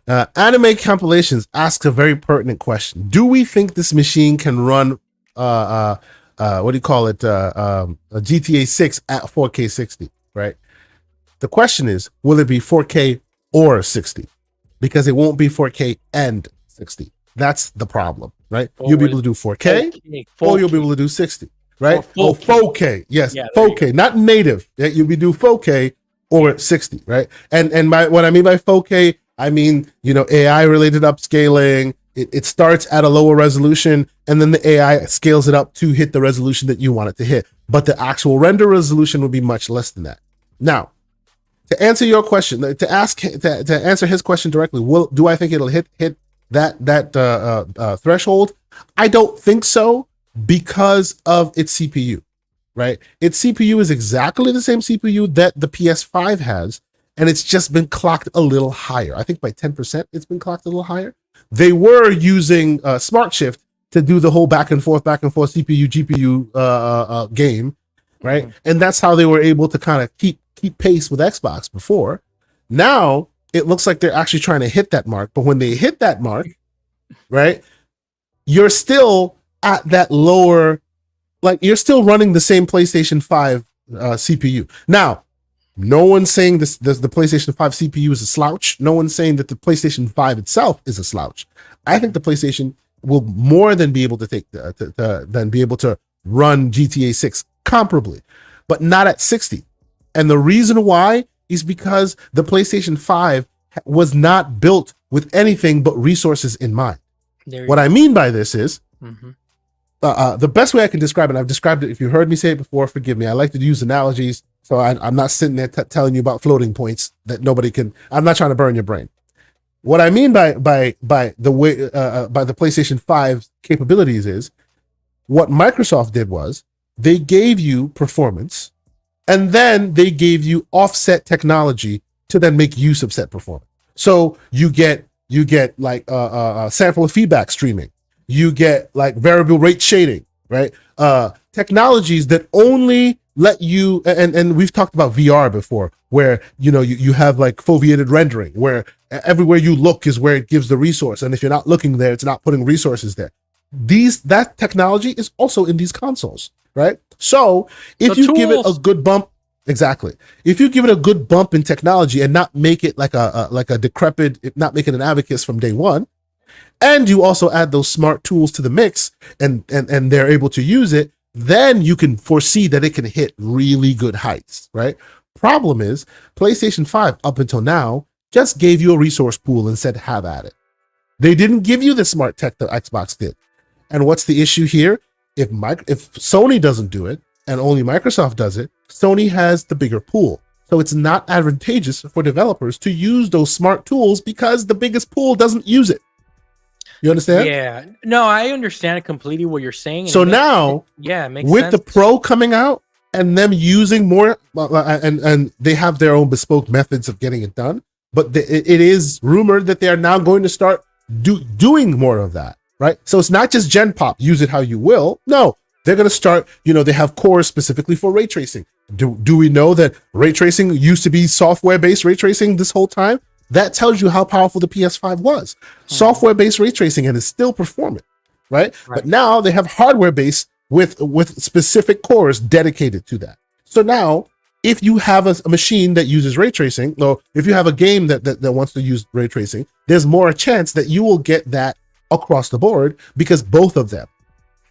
Anime Compilations asks a very pertinent question. Do we think this machine can run what do you call it, a GTA 6 at 4K 60, right? The question is, will it be 4K or 60? Because it won't be 4K and 60. That's the problem, right? You'll be able to do 4K, or you'll be able to do 60, right? Or 4K. Yes, 4K, not native. You'll be do 4K or 60, right? And what I mean by 4K, I mean, you know, AI related upscaling. It starts at a lower resolution, and then the AI scales it up to hit the resolution that you want it to hit. But the actual render resolution will be much less than that. Now, to answer your question, to answer his question directly, do I think it'll hit that threshold? I don't think so, because of its CPU, right? Its CPU is exactly the same CPU that the PS5 has, and it's just been clocked a little higher. I think by 10% it's been clocked a little higher. They were using Smart Shift to do the whole back and forth CPU GPU game, right? And that's how they were able to kind of keep pace with Xbox before. Now it looks like they're actually trying to hit that mark, but when they hit that mark, right, you're still at that lower, like you're still running the same PlayStation 5 CPU. Now, no one's saying this the PlayStation 5 CPU is a slouch. No one's saying that the PlayStation 5 itself is a slouch. I think the PlayStation will more than be able to run GTA 6 comparably, but not at 60. And the reason why is because the PlayStation 5 was not built with anything but resources in mind. What I mean by this is, the best way I can describe it, I've described it, if you heard me say it before, forgive me. I like to use analogies, so I'm not sitting there telling you about floating points that nobody can, I'm not trying to burn your brain. What I mean by the way, by the PlayStation 5 capabilities is, what Microsoft did was, they gave you performance, and then they gave you offset technology to then make use of said performance. So you get like sample feedback streaming. You get like variable rate shading, right? Technologies that only let you, and we've talked about VR before, where you have like foveated rendering, where everywhere you look is where it gives the resource, and if you're not looking there, it's not putting resources there. That technology is also in these consoles, right? So if you give it a good bump, exactly. If you give it a good bump in technology and not make it like a decrepit, not make it an abacus from day one, and you also add those smart tools to the mix, and they're able to use it, then you can foresee that it can hit really good heights, right? Problem is, PlayStation 5 up until now just gave you a resource pool and said, have at it. They didn't give you the smart tech that Xbox did. And what's the issue here? If Sony doesn't do it and only Microsoft does it, Sony has the bigger pool. So it's not advantageous for developers to use those smart tools because the biggest pool doesn't use it. You understand? Yeah. No, I understand completely what you're saying. So now, it makes with sense. the Pro coming out and them using more, and they have their own bespoke methods of getting it done, but it is rumored that they are now going to start doing more of that, right? So it's not just Gen Pop, use it how you will. No, they're going to start, they have cores specifically for ray tracing. Do we know that ray tracing used to be software-based ray tracing this whole time? That tells you how powerful the PS5 was. Software-based ray tracing, and it's still performant, right? But now they have hardware-based with specific cores dedicated to that. So now, if you have a machine that uses ray tracing, or if you have a game that wants to use ray tracing, there's more a chance that you will get that across the board because both of them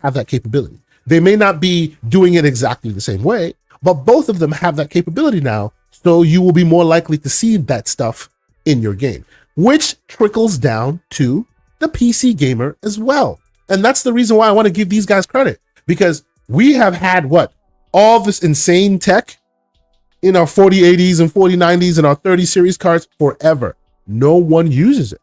have that capability. They may not be doing it exactly the same way, but both of them have that capability now. So you will be more likely to see that stuff in your game, which trickles down to the PC gamer as well. And that's the reason why I want to give these guys credit, because we have had all this insane tech in our 4080s and 4090s and our 30 series cards forever. No one uses it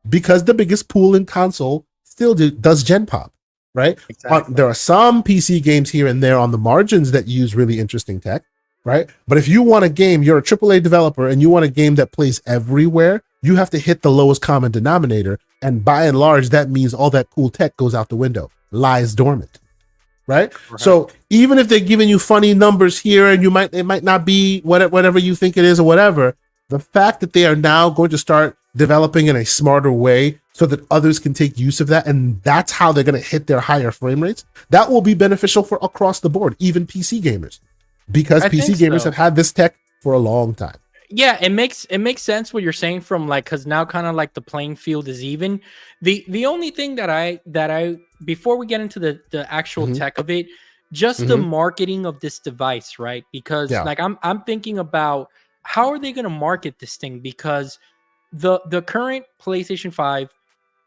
because the biggest pool in console still does Gen Pop, right? Exactly. There are some PC games here and there on the margins that use really interesting tech, right? But if you want a game, you're a AAA developer and you want a game that plays everywhere, you have to hit the lowest common denominator. And by and large, that means all that cool tech goes out the window, lies dormant, right? So even if they're giving you funny numbers here and it might not be whatever you think it is or whatever, the fact that they are now going to start developing in a smarter way so that others can take use of that, and that's how they're going to hit their higher frame rates, that will be beneficial for across the board, even PC gamers. Because PC gamers have had this tech for a long time. Yeah, it makes sense what you're saying from because now kind of like the playing field is even. The only thing that I before we get into the actual tech of it, just the marketing of this device, right? Because I'm thinking about how are they going to market this thing, because the current PlayStation 5,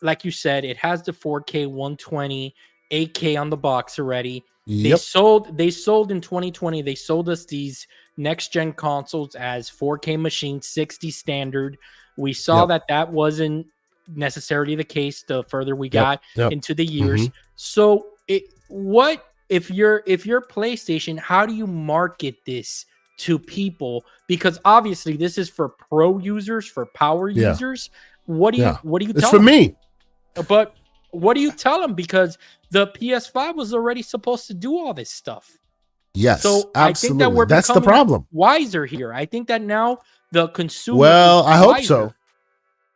like you said, it has the 4K 120 8K on the box already. Yep. They sold in 2020. They sold us these next gen consoles as 4K machines, 60 standard. We saw that wasn't necessarily the case the further we got into the years. So what if you're PlayStation, how do you market this to people? Because obviously this is for pro users, for power users. What do you tell them? It's for me. But what do you tell them? Because the PS5 was already supposed to do all this stuff. Yes, so absolutely. I think that we're that's the problem. Wiser here. I think that now the consumer. Well, I hope so.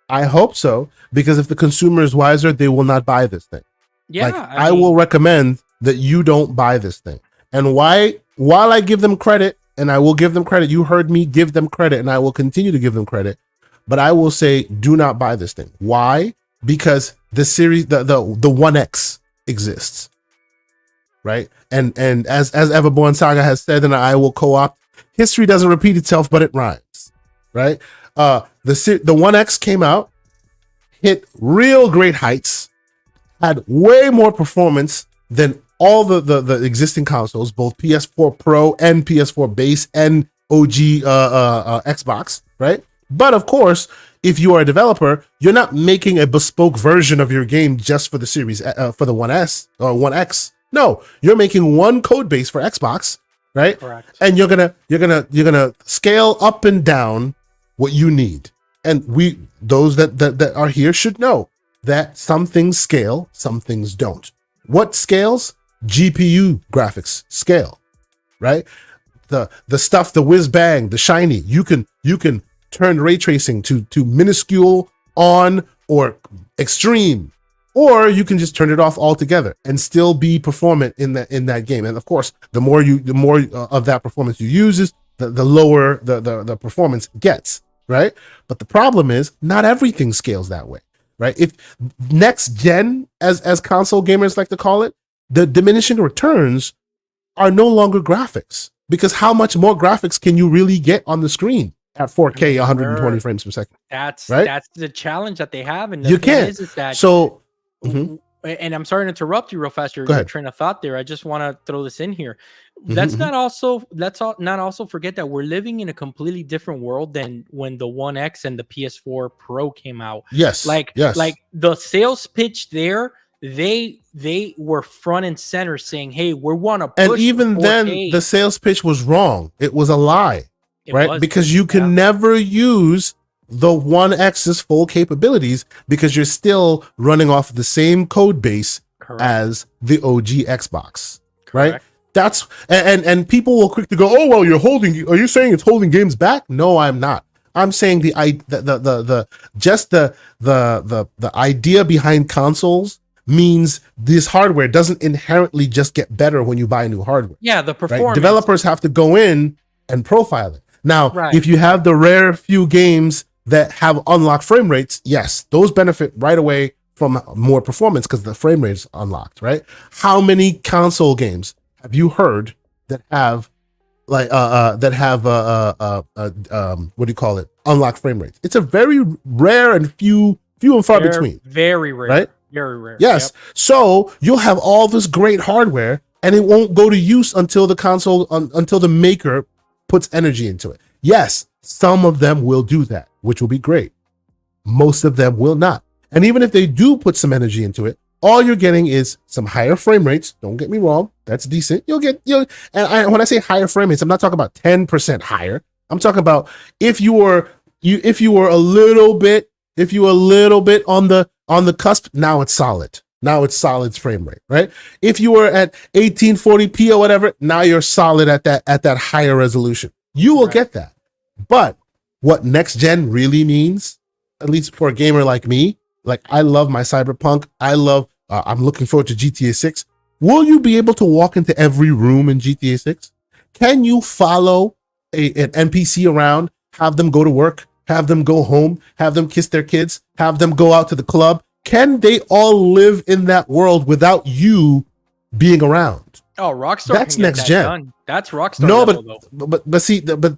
I hope so, because if the consumer is wiser, they will not buy this thing. Yeah, I will recommend that you don't buy this thing. And while I give them credit, and I will give them credit, you heard me give them credit, and I will continue to give them credit, but I will say do not buy this thing. Why? Because the series, the One X exists, right? And as Everborn Saga has said, and I will co-opt, history doesn't repeat itself, but it rhymes, right? The One X came out, hit real great heights, had way more performance than all the existing consoles, both PS4 Pro and PS4 base and OG Xbox, right? But of course, if you are a developer, you're not making a bespoke version of your game just for the series, for the One S or One X. No, you're making one code base for Xbox, right? Correct. And you're gonna scale up and down what you need. And those that are here should know that some things scale, some things don't. What scales? GPU graphics scale, right? The stuff, the whiz bang, the shiny, you can turn ray tracing to minuscule on or extreme, or you can just turn it off altogether and still be performant in that game. And of course, the more of that performance you use, the lower the performance gets, right? But the problem is not everything scales that way, right? If next gen, as console gamers like to call it, the diminishing returns are no longer graphics, because how much more graphics can you really get on the screen at 4K, 120 frames per second? That's the challenge that they have, and you can't. Is that so. And I'm sorry to interrupt you real fast. Your train of thought there. I just want to throw this in here. Let's not also forget that we're living in a completely different world than when the One X and the PS4 Pro came out. Yes, like the sales pitch there, they were front and center saying, "Hey, we want to push." And even then, the sales pitch was wrong. It was a lie, right? Because you can never use the One X's full capabilities because you're still running off the same code base as the OG Xbox, right? That's and people will quick to go, "Oh well, are you saying it's holding games back?" No, I'm not. I'm saying the idea behind consoles means this hardware doesn't inherently just get better when you buy new hardware. Yeah, the performance. Right? Developers have to go in and profile it. Now, if you have the rare few games that have unlocked frame rates, yes, those benefit right away from more performance because the frame rate is unlocked, right? How many console games have you heard that have what do you call it? Unlocked frame rates. It's a very rare and few and far between. Very rare. Right? Very rare. Yes. Yep. So you'll have all this great hardware and it won't go to use until until the maker puts energy into it. Yes, some of them will do that, which will be great. Most of them will not. And even if they do put some energy into it, all you're getting is some higher frame rates. Don't get me wrong. That's decent. When I say higher frame rates, I'm not talking about 10% higher. I'm talking about if you were a little bit on the cusp, now it's solid. Now it's solid frame rate, right? If you were at 1840p or whatever, now you're solid at that higher resolution. You will get that. But what next gen really means, at least for a gamer like me, like I love my Cyberpunk. I'm looking forward to GTA 6. Will you be able to walk into every room in GTA 6? Can you follow an NPC around, have them go to work, have them go home, have them kiss their kids, have them go out to the club? Can they all live in that world without you being around? Oh, Rockstar. That's next gen. Done. That's Rockstar. No, but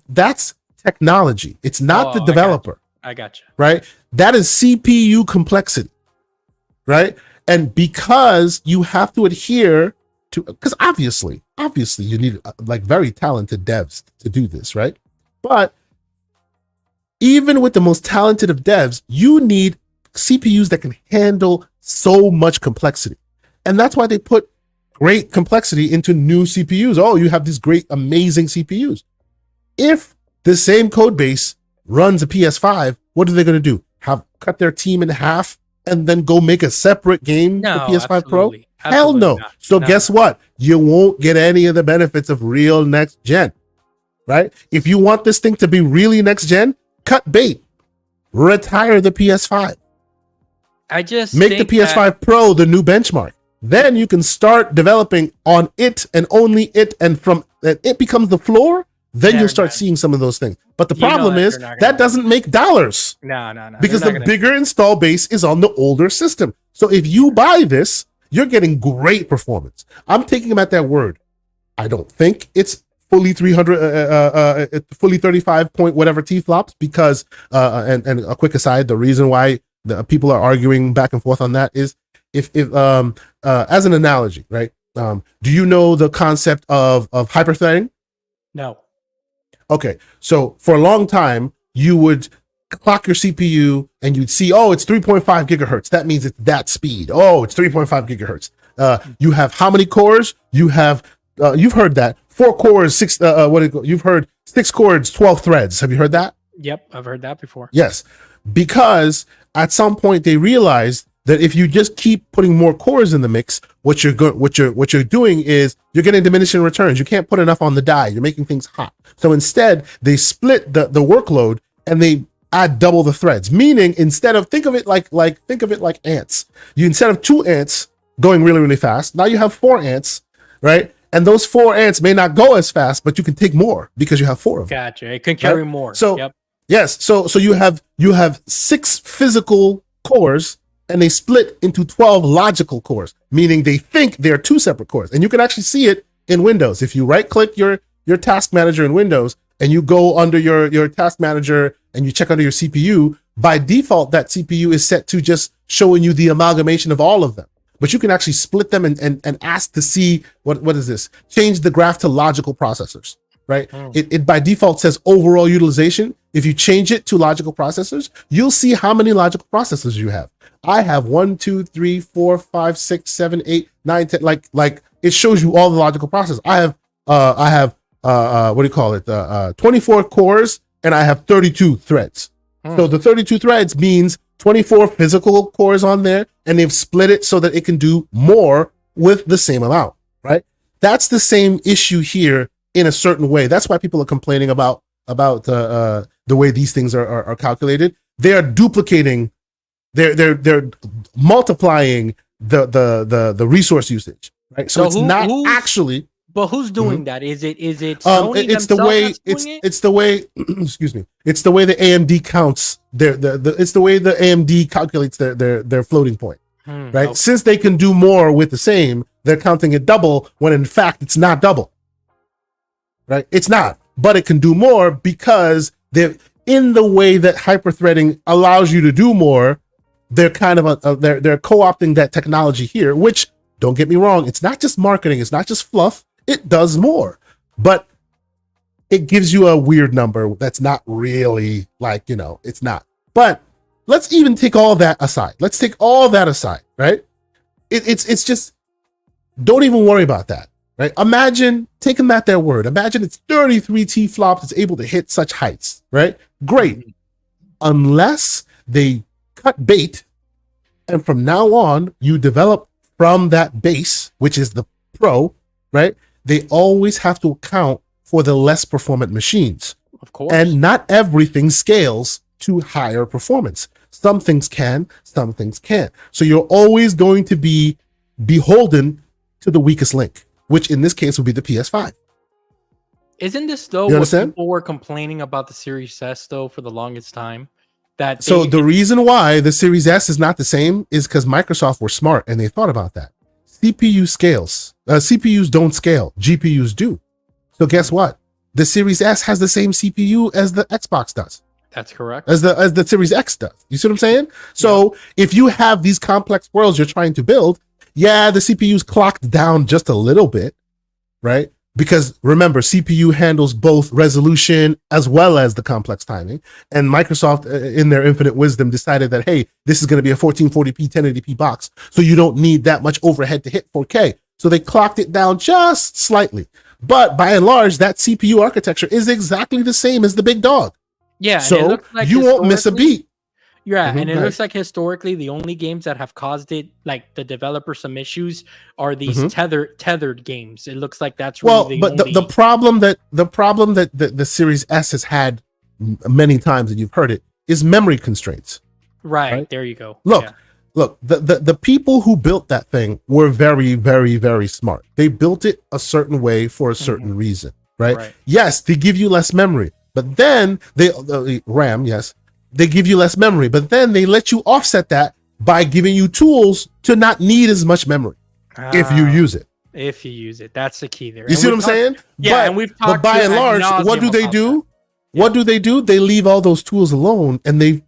that's technology. It's not the developer. I got you. Right? That is CPU complexity. Right? And because you have to adhere to, because obviously you need like very talented devs to do this, right? But even with the most talented of devs, you need CPUs that can handle so much complexity. And that's why they put great complexity into new CPUs. Oh, you have these great, amazing CPUs. If the same code base runs a PS5, what are they going to do? Cut their team in half and then go make a separate game for PS5 Pro? Hell no. So guess what? You won't get any of the benefits of real next gen, right? If you want this thing to be really next gen, cut bait. Retire the PS5. I just make the PS5 Pro the new benchmark. then you can start developing on it and only it, and from it becomes the floor, then you'll start seeing some of those things. But the problem is that doesn't make dollars. No. Because the bigger install base is on the older system. So if you buy this, you're getting great performance. I'm taking them at their word. I don't think it's fully 300, fully 35 point whatever T-flops, because, and a quick aside, the reason why the people are arguing back and forth on that is if as an analogy, right? Do you know the concept of hyperthreading? No. Okay, so for a long time, you would clock your CPU and you'd see, oh, it's 3.5 gigahertz. That means it's that speed. Oh, it's 3.5 gigahertz. You have how many cores? You have, you've heard that. 4 cores, 6, you've heard 6 cores, 12 threads. Have you heard that? Yep, I've heard that before. Yes, because at some point they realized that if you just keep putting more cores in the mix, what you're doing is you're getting diminishing returns. You can't put enough on the die. You're making things hot. So instead, they split the workload and they add double the threads. Meaning, instead of think of it like ants. You instead of 2 ants going really, really fast, now you have 4 ants, right? And those 4 ants may not go as fast, but you can take more because you have 4 of them. Gotcha. It can carry more. So yep. Yes, so you have 6 physical cores, and they split into 12 logical cores, meaning they think they're 2 separate cores. And you can actually see it in Windows. If you right-click your task manager in Windows and you go under your task manager and you check under your CPU, by default, that CPU is set to just showing you the amalgamation of all of them. But you can actually split them and ask to see, what is this? Change the graph to logical processors, right? It by default says overall utilization. If you change it to logical processors, you'll see how many logical processors you have. I have 1, 2, 3, 4, 5, 6, 7, 8, 9, 10. Like it shows you all the logical processors. I have what do you call it? 24 cores, and I have 32 threads. So the 32 threads means 24 physical cores on there, and they've split it so that it can do more with the same amount, right? That's the same issue here in a certain way. That's why people are complaining about the way these things are calculated. They are duplicating. They're multiplying the resource usage, right? So it's not actually. But who's doing that? Is it Sony it's the way it's the way excuse me. It's the way the AMD counts it's the way the AMD calculates their floating point, right? Okay. Since they can do more with the same, they're counting it double when in fact it's not double, right? It's not, but it can do more because they're in the way that hyperthreading allows you to do more. They're kind of they're co-opting that technology here, which, don't get me wrong, it's not just marketing, it's not just fluff. It does more, but it gives you a weird number that's not really it's not. But let's even take all that aside. Let's take all that aside, right? It's just, don't even worry about that, right? Imagine, take them at their word. Imagine it's 33 T-flops, it's able to hit such heights, right? Great. Unless they cut bait, and from now on, you develop from that base, which is the Pro, right? They always have to account for the less performant machines. Of course. And not everything scales to higher performance. Some things can, some things can't. So you're always going to be beholden to the weakest link, which in this case would be the PS5. Isn't this though what people were complaining about the Series S though for the longest time? So the reason why the Series S is not the same is because Microsoft were smart and they thought about that. CPU scales. CPUs don't scale. GPUs do. So guess what? The Series S has the same CPU as the Xbox does. That's correct. As the Series X does. You see what I'm saying? So if you have these complex worlds you're trying to build, the CPU's clocked down just a little bit, right? Because remember, CPU handles both resolution as well as the complex timing. And Microsoft, in their infinite wisdom, decided that, hey, this is going to be a 1440p, 1080p box. So you don't need that much overhead to hit 4K. So they clocked it down just slightly. But by and large, that CPU architecture is exactly the same as the big dog. Yeah. So you won't miss a beat. Yeah, and it looks like historically the only games that have caused it, like the developer some issues, are these tethered games. It looks like that's really the problem that the Series S has had many times, and you've heard it, is memory constraints. Right? There you go. Look, look, the people who built that thing were very, very, very smart. They built it a certain way for a certain reason, right? Yes, they give you less memory, but then RAM, yes, they give you less memory, but then they let you offset that by giving you tools to not need as much memory if you use it. If you use it, that's the key there. You see what I'm saying? Yeah, and we've talked. But by and large, what do they do? What do they do? They leave all those tools alone, and they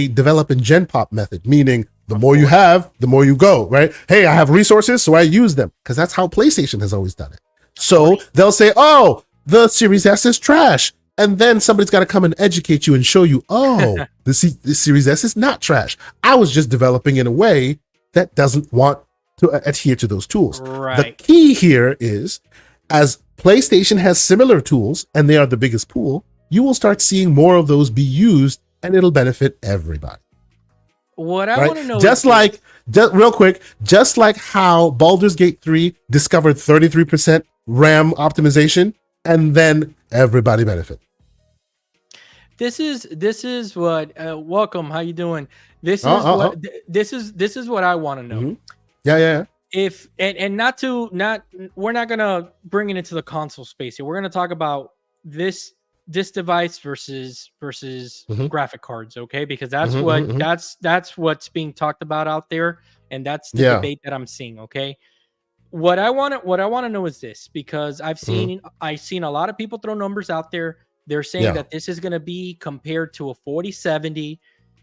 develop a gen pop method, meaning the more you have, the more you go, right? Hey, I have resources, so I use them, because that's how PlayStation has always done it. So they'll say, oh, the Series S is trash. And then somebody's got to come and educate you and show you, oh, the Series S is not trash. I was just developing in a way that doesn't want to adhere to those tools. Right. The key here is, as PlayStation has similar tools, and they are the biggest pool, you will start seeing more of those be used, and it'll benefit everybody. What I want to know just real quick, just like how Baldur's Gate 3 discovered 33% RAM optimization, and then everybody benefit. This is what welcome. How you doing? This is what I want to know. Mm-hmm. Yeah. If we're not gonna bring it into the console space here. We're gonna talk about this device versus graphic cards, okay? Because that's that's what's being talked about out there, and that's the debate that I'm seeing. Okay. What I want to know is this, because I've seen a lot of people throw numbers out there. They're saying that this is going to be compared to a 4070.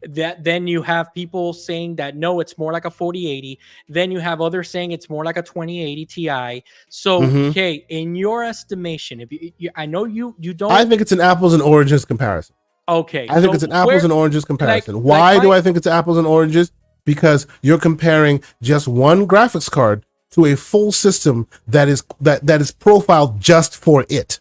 That then you have people saying that no, it's more like a 4080. Then you have others saying it's more like a 2080 Ti. So, okay, in your estimation, if I know you don't. I think it's an apples and oranges comparison. Okay, I think it's an apples and oranges comparison. Why do I think it's apples and oranges? Because you're comparing just one graphics card to a full system that is profiled just for it,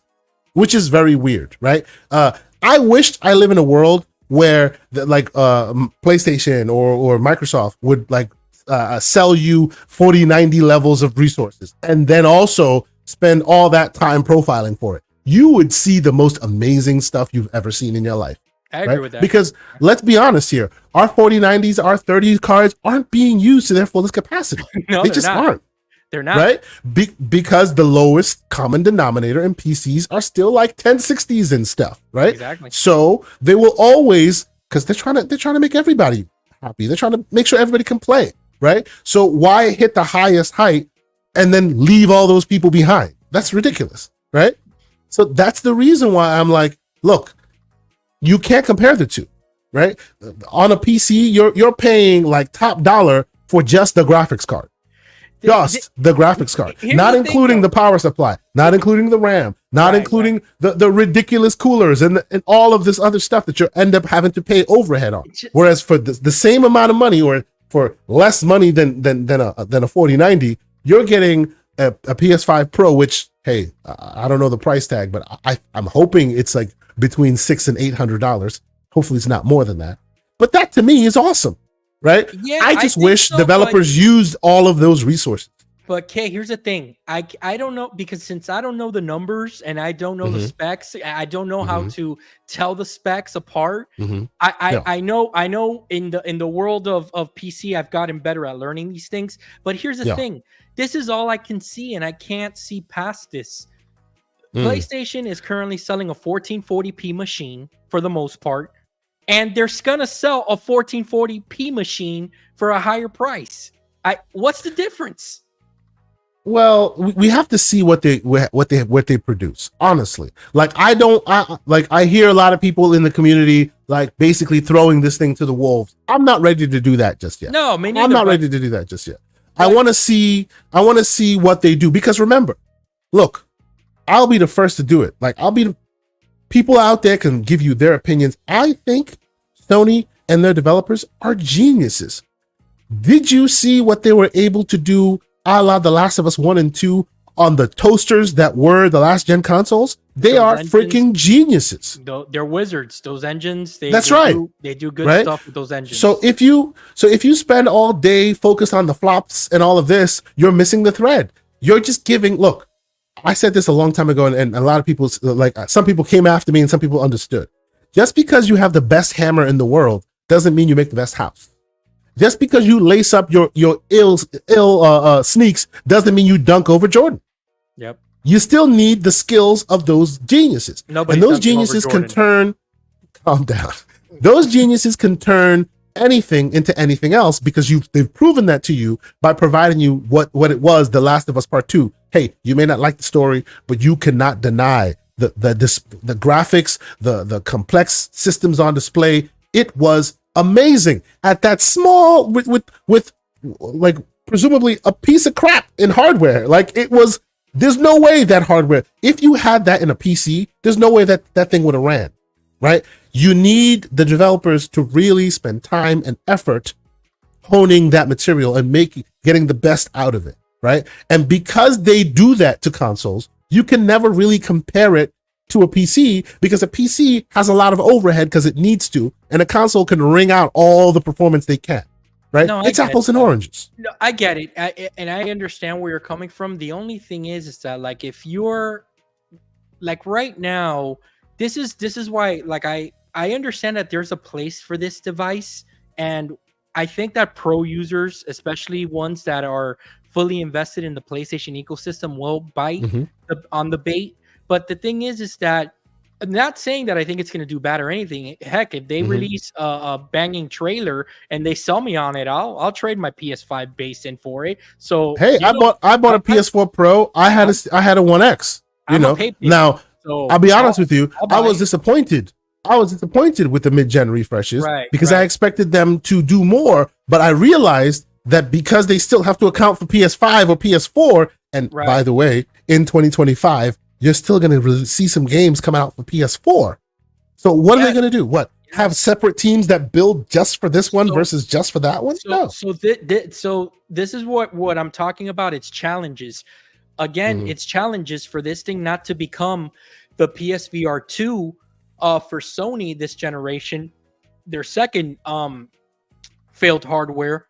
which is very weird, right? I wished I live in a world where PlayStation or Microsoft would sell you 4090 levels of resources and then also spend all that time profiling for it. You would see the most amazing stuff you've ever seen in your life. I agree with that. Because let's be honest here, our 4090s, our 30 cards aren't being used to their fullest capacity. No, they just aren't. They're not. Right? Because the lowest common denominator in PCs are still like 1060s and stuff, right? Exactly. So they will always, because they're trying to make everybody happy. They're trying to make sure everybody can play, right? So why hit the highest height and then leave all those people behind? That's ridiculous, right? So that's the reason why I'm like, look, you can't compare the two, right? On a PC, you're paying like top dollar for just the graphics card. Just the graphics card, not including the power supply, not including the RAM, not including the ridiculous coolers and all of this other stuff that you end up having to pay overhead on. Whereas for the same amount of money, or for less money than a 4090, you're getting a PS5 Pro, which, hey, I don't know the price tag, but I'm hoping it's like between $600 and $800. Hopefully it's not more than that. But that to me is awesome. Right? Yeah, I just wish developers used all of those resources. But Kay, here's the thing. I don't know, because since I don't know the numbers and I don't know the specs, I don't know how to tell the specs apart. I know in the world of PC, I've gotten better at learning these things. But here's the thing. This is all I can see, and I can't see past this. PlayStation is currently selling a 1440p machine for the most part. And they're gonna sell a 1440p machine for a higher price. What's the difference? Well, we have to see what they produce. Honestly, I hear a lot of people in the community like basically throwing this thing to the wolves. I'm not ready to do that just yet. No, me neither, I'm not ready to do that just yet. I want to see what they do, because remember, look, I'll be the first to do it. People out there can give you their opinions. I think Sony and their developers are geniuses. Did you see what they were able to do a la The Last of Us 1 and 2 on the toasters that were the last gen consoles? They are freaking geniuses. They're wizards. Those engines, they do good stuff with those engines. So if you spend all day focused on the flops and all of this, you're missing the thread. You're just giving, look, I said this a long time ago, and a lot of people, some people came after me and some people understood. Just because you have the best hammer in the world doesn't mean you make the best house. Just because you lace up your ill sneaks doesn't mean you dunk over Jordan. Yep. You still need the skills of those geniuses. Nobody's and those dunking over geniuses can Jordan. turn, calm down. Those geniuses can turn anything into anything else because they've proven that to you by providing you what it was, The Last of Us Part 2. Hey, you may not like the story, but you cannot deny the graphics, the complex systems on display. It was amazing at that small with like presumably a piece of crap in hardware. Like it was, there's no way that hardware, if you had that in a PC, there's no way that thing would have ran, right? You need the developers to really spend time and effort honing that material and getting the best out of it, right? And because they do that to consoles, you can never really compare it to a PC because a PC has a lot of overhead because it needs to, and a console can wring out all the performance they can, right? No, it's apples and oranges. No, I get it, and I understand where you're coming from. The only thing is that like if you're like right now, this is why like I understand that there's a place for this device, and I think that pro users, especially ones that are fully invested in the PlayStation ecosystem, will bite on the bait. But the thing is that I'm not saying that I think it's going to do bad or anything. Heck, if they release a banging trailer and they sell me on it, I'll trade my PS5 base in for it. So hey, I bought a PS4 Pro. I had a 1X. You know, now so I'll be honest with you. I was disappointed. I was disappointed with the mid-gen refreshes because I expected them to do more, but I realized that because they still have to account for PS5 or PS4, and by the way, in 2025, you're still going to see some games come out for PS4. So what are they going to do? What? Have separate teams that build just for this one versus just for that one? No. So this is what I'm talking about. It's challenges. Again, it's challenges for this thing not to become the PSVR 2 for Sony this generation, their second failed hardware.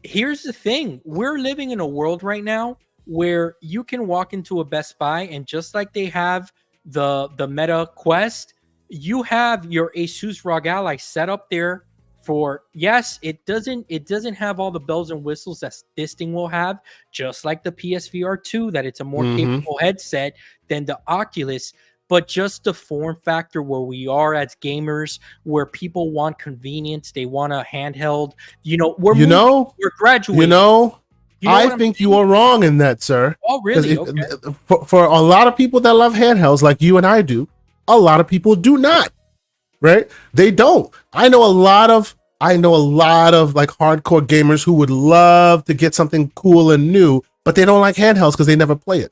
Here's the thing. We're living in a world right now where you can walk into a Best Buy and just like they have the Meta Quest, you have your Asus ROG Ally set up there for, yes, it doesn't have all the bells and whistles that this thing will have, just like the PSVR 2, that it's a more capable headset than the Oculus, but just the form factor where we are as gamers, where people want convenience, they want a handheld, we're graduating. I think you are wrong in that, sir. Oh, really? Okay. For a lot of people that love handhelds like you and I do, a lot of people do not, right? They don't. I know a lot of like hardcore gamers who would love to get something cool and new, but they don't like handhelds because they never play it.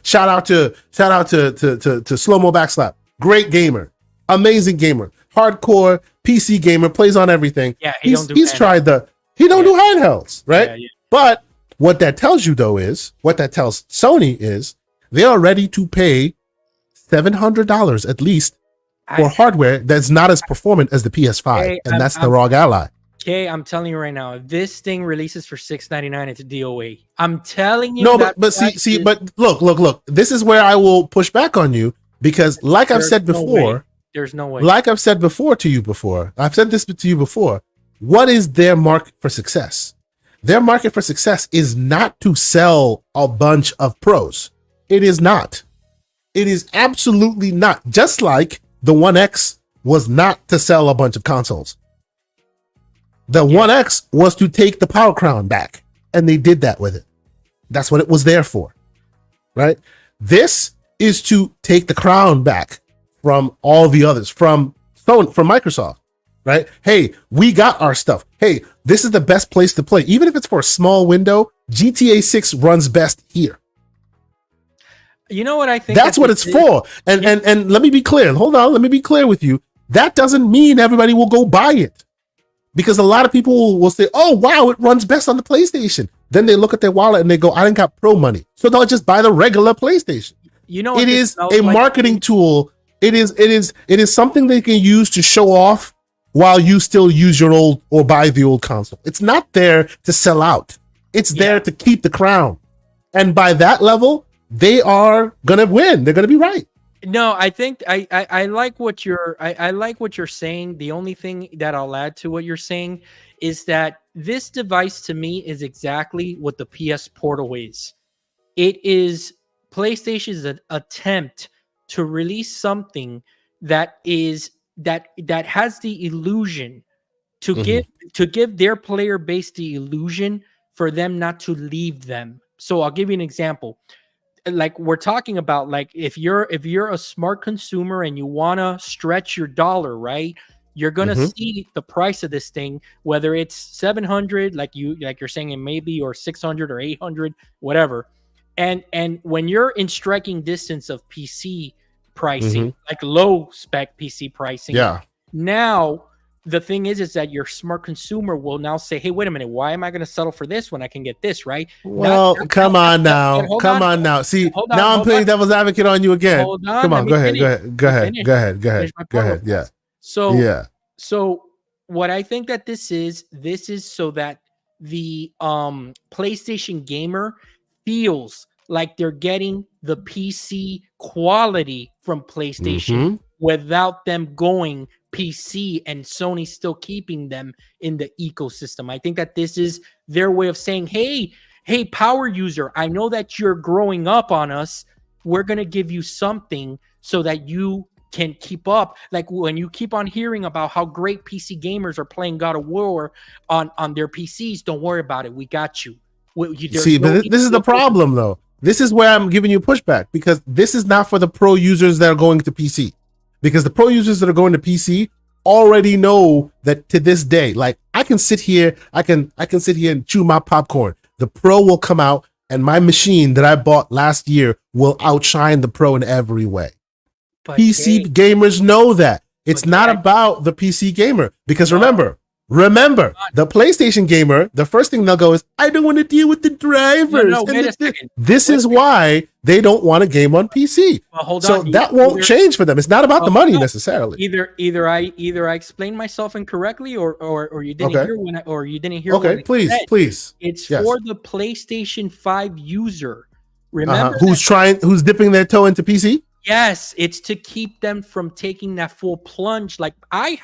Shout out to Slow Mo Backslap. Great gamer, amazing gamer, hardcore PC gamer, plays on everything. Yeah, he's tried he don't do handhelds, right? Yeah. But what that tells you though is, what that tells Sony is, they are ready to pay $700 at least for hardware that's not as performant as the PS5, and that's the ROG Ally. Okay, I'm telling you right now, if this thing releases for $699, it's a DOA. I'm telling you. No, but look. This is where I will push back on you because, like I've said before, there's no way. Like I've said to you before, I've said this to you before. What is their market for success? Their market for success is not to sell a bunch of pros. It is not. It is absolutely not. Just like the 1X was not to sell a bunch of consoles. The 1X was to take the Power Crown back, and they did that with it. That's what it was there for, right? This is to take the crown back from all the others, from Microsoft, right? Hey, we got our stuff. Hey, this is the best place to play. Even if it's for a small window, GTA 6 runs best here. You know what I think? That's what it's for. And let me be clear. Hold on. Let me be clear with you. That doesn't mean everybody will go buy it. Because a lot of people will say, oh, wow, it runs best on the PlayStation. Then they look at their wallet and they go, I didn't got pro money. So they'll just buy the regular PlayStation. It is a marketing tool. It is something they can use to show off while you still use your old or buy the old console. It's not there to sell out. It's there to keep the crown. And by that level, they are gonna win. They're gonna be right. No, I think I like what you're saying. The only thing that I'll add to what you're saying is that this device to me is exactly what the PS Portal is. It is PlayStation's attempt to release something that has the illusion to give their player base the illusion for them not to leave them. So I'll give you an example. Like we're talking about, like if you're a smart consumer and you want to stretch your dollar, right? You're gonna see the price of this thing, whether it's 700, like you're saying it maybe, or 600 or 800, whatever. And when you're in striking distance of PC pricing, like low spec PC pricing, now the thing is that your smart consumer will now say, hey, wait a minute, why am I going to settle for this when I can get this, right? Well, come on now. See, now I'm playing devil's advocate on you again. Come on, go ahead. Yeah. So what I think that this is so that the PlayStation gamer feels like they're getting the PC quality from PlayStation without them going PC and Sony still keeping them in the ecosystem. I think that this is their way of saying, hey, power user, I know that you're growing up on us. We're going to give you something so that you can keep up. Like when you keep on hearing about how great PC gamers are playing God of War on their PCs, don't worry about it. We got you. See, but this is the problem, though. This is where I'm giving you pushback, because this is not for the pro users that are going to PC. Because the pro users that are going to PC already know that to this day, like I can sit here and chew my popcorn. The pro will come out and my machine that I bought last year will outshine the pro in every way. But PC gamers know that. It's not about the PC gamer, because remember, the PlayStation gamer, the first thing they'll go is, I don't want to deal with the drivers. This is why they don't want a game on PC. Well, hold on. So that won't change for them. It's not about the money necessarily. Either I explained myself incorrectly, or you didn't hear when you didn't hear. Okay, please. It's for the PlayStation 5 user. Remember who's dipping their toe into PC? Yes, it's to keep them from taking that full plunge like I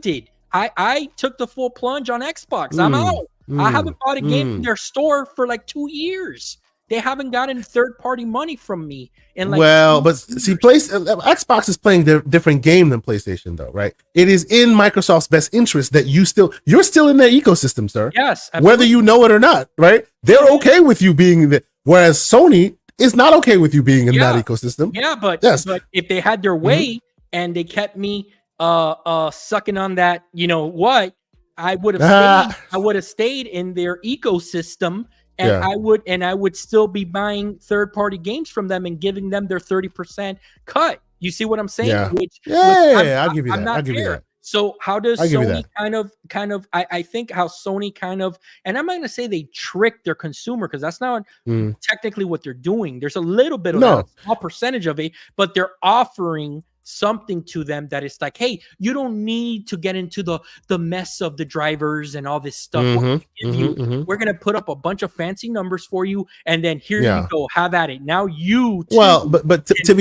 did. I took the full plunge on Xbox. I'm out. I haven't bought a game in their store for like 2 years. They haven't gotten third-party money from me. And but see, Xbox is playing a different game than PlayStation, though, right? It is in Microsoft's best interest that you're still in their ecosystem, sir. Yes, absolutely. Whether you know it or not, right? They're okay with you being there, whereas Sony is not okay with you being in that ecosystem. Yeah, but if they had their way and they kept me sucking on that, you know what, I would have stayed in their ecosystem, and I would still be buying third-party games from them and giving them their 30% cut. You see what I'm saying? I'll give you that. I'll give you that. So how does Sony kind of I think how Sony kind of, and I'm not going to say they trick their consumer, because that's not technically what they're doing. There's a little bit of a small percentage of it, but they're offering something to them that is like, hey, you don't need to get into the mess of the drivers and all this stuff. We're gonna put up a bunch of fancy numbers for you, and then here you go, have at it. Now you but to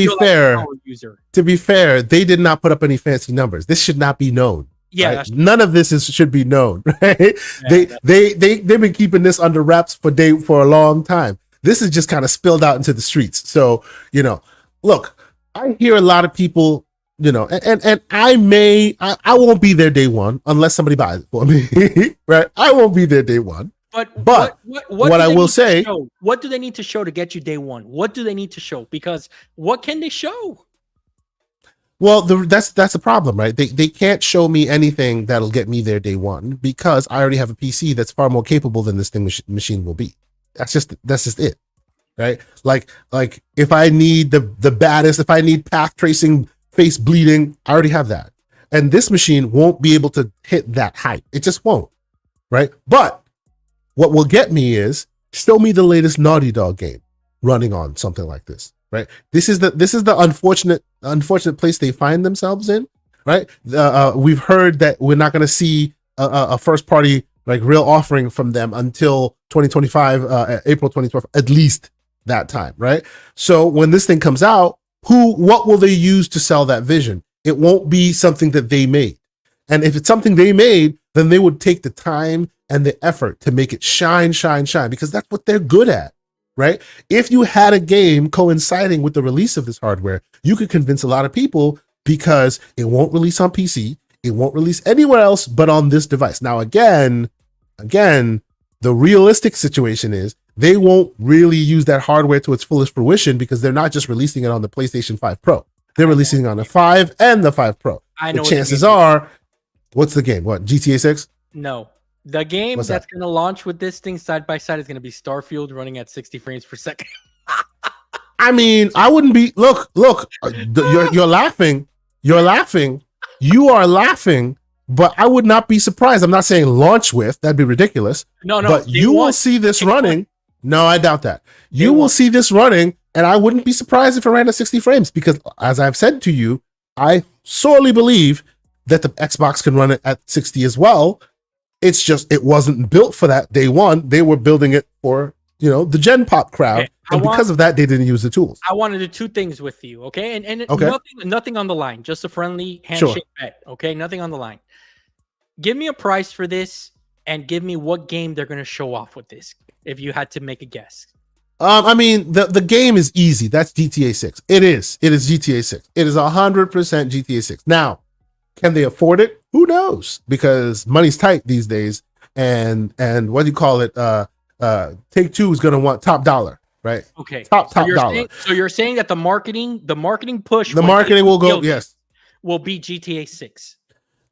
be fair, they did not put up any fancy numbers. This should not be known. Right? None of this should be known, right? They've been keeping this under wraps for a long time. This is just kind of spilled out into the streets. So, look, I hear a lot of people, and I won't be there day one unless somebody buys it for me, right? I won't be there day one. But what I will say, what do they need to show to get you day one? What do they need to show? Because what can they show? Well, that's a problem, right? They can't show me anything that'll get me there day one, because I already have a PC that's far more capable than this thing machine will be. That's just it. Right? Like if I need the baddest, if I need path tracing, face bleeding, I already have that. And this machine won't be able to hit that height. It just won't. Right? But what will get me is, show me the latest Naughty Dog game running on something like this. Right? This is the unfortunate place they find themselves in. Right? We've heard that we're not going to see a first party like real offering from them until 2025, April 2012, at least that time, right? So when this thing comes out, what will they use to sell that vision? It won't be something that they made. And if it's something they made, then they would take the time and the effort to make it shine, because that's what they're good at, right? If you had a game coinciding with the release of this hardware, you could convince a lot of people because it won't release on PC, it won't release anywhere else but on this device. Now, again, the realistic situation is they won't really use that hardware to its fullest fruition because they're not just releasing it on the PlayStation 5 Pro. They're releasing it on the 5 and the 5 Pro. I know. The chances are, what's the game? What, GTA 6? No. The game that's going to launch with this thing side by side is going to be Starfield running at 60 frames per second. I mean, I wouldn't be. Look. You're laughing. You're laughing. You are laughing. But I would not be surprised. I'm not saying launch with. That'd be ridiculous. No. But you will see this running. No, I doubt that. You will see this running, and I wouldn't be surprised if it ran at 60 frames because, as I've said to you, I sorely believe that the Xbox can run it at 60 as well. It's just it wasn't built for that day one. They were building it for the Gen Pop crowd, and because of that, they didn't use the tools. I want to do two things with you, okay? And okay. nothing on the line, just a friendly handshake bet, okay? Nothing on the line. Give me a price for this, and give me what game they're going to show off with this. If you had to make a guess. I mean, the game is easy. That's GTA 6. It is GTA 6. It is 100% GTA 6. Now, can they afford it? Who knows? Because money's tight these days, and what do you call it? Take-Two is going to want top dollar, right? Okay, top dollar. So you're saying that the marketing push, the marketing will go, yes, will be GTA 6,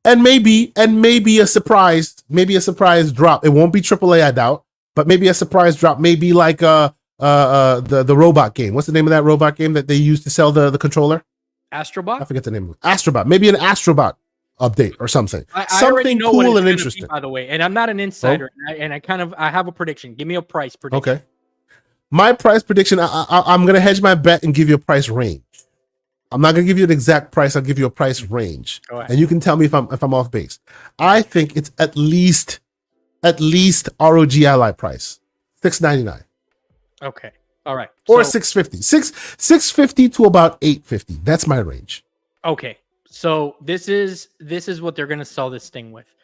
and maybe a surprise drop. It won't be AAA, I doubt, but maybe a surprise drop. Maybe like the robot game. What's the name of that robot game that they used to sell the controller? Astrobot? I forget the name of it. Astrobot. Maybe an Astrobot update or something. Something cool and interesting. By the way, and I'm not an insider, and I have a prediction. Give me a price prediction. Okay. My price prediction, I'm going to hedge my bet and give you a price range. I'm not going to give you an exact price. I'll give you a price range. And you can tell me if I'm off base. I think it's at least ROG Ally price. $699. Okay. All right. Or $650. $650 to about $850. That's my range. Okay. So this is what they're gonna sell this thing with.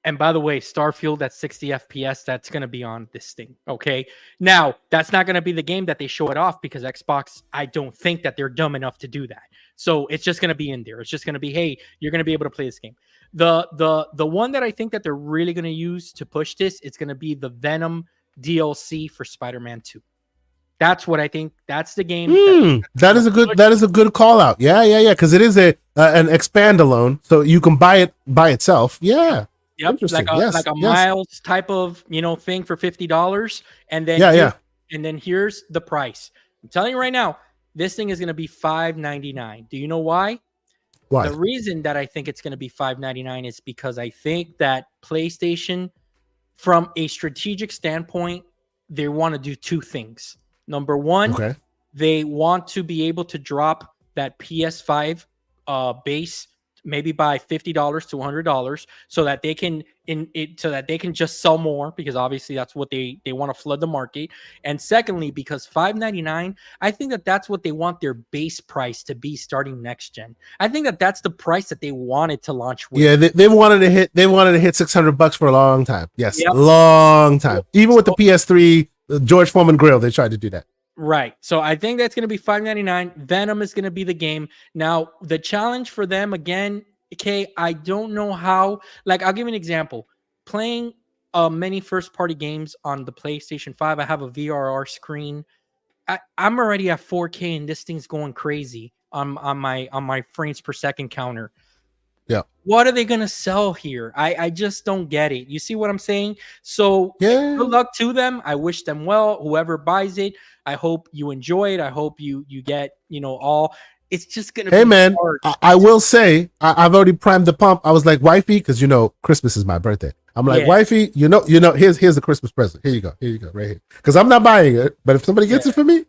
And by the way, Starfield at 60 FPS, that's gonna be on this thing. Okay. Now, that's not gonna be the game that they show it off because Xbox, I don't think that they're dumb enough to do that. So it's just gonna be in there. It's just gonna be, hey, you're gonna be able to play this game. The one that I think that they're really gonna use to push this, it's gonna be the Venom DLC for Spider-Man 2. That's what I think. That's the game. That is a good call out. Yeah. Because it is an expand-alone, so you can buy it by itself. Yeah. Yep. Like a Miles type of thing for $50, and then and then here's the price. I'm telling you right now, this thing is going to be $599. Do you know why? Why? The reason that I think it's going to be $599 is because I think that PlayStation, from a strategic standpoint, they want to do two things. Number one, they want to be able to drop that PS5 base maybe by $50 to $100 so that they can just sell more, because obviously that's what they want to flood the market. And secondly, because $599, I think that's what they want their base price to be starting next gen. I think that's the price that they wanted to launch with. Yeah, they wanted to hit $600 for a long time. Yes, long time. Even with the PS3 George Foreman grill, they tried to do that. Right. So I think that's going to be $599. Venom is going to be the game. Now, the challenge for them, again, okay, I don't know how. Like, I'll give you an example. Playing many first-party games on the PlayStation 5, I have a VRR screen. I'm already at 4K, and this thing's going crazy on my frames per second counter. Yeah. What are they going to sell here? I just don't get it. You see what I'm saying? So good luck to them. I wish them well. Whoever buys it, I hope you enjoy it. I hope you get, all. It's just going to be man, hard. I will say, I've already primed the pump. I was like, wifey, because, Christmas is my birthday. I'm like, wifey, here's the Christmas present. Here you go, right here. Because I'm not buying it, but if somebody gets it for me,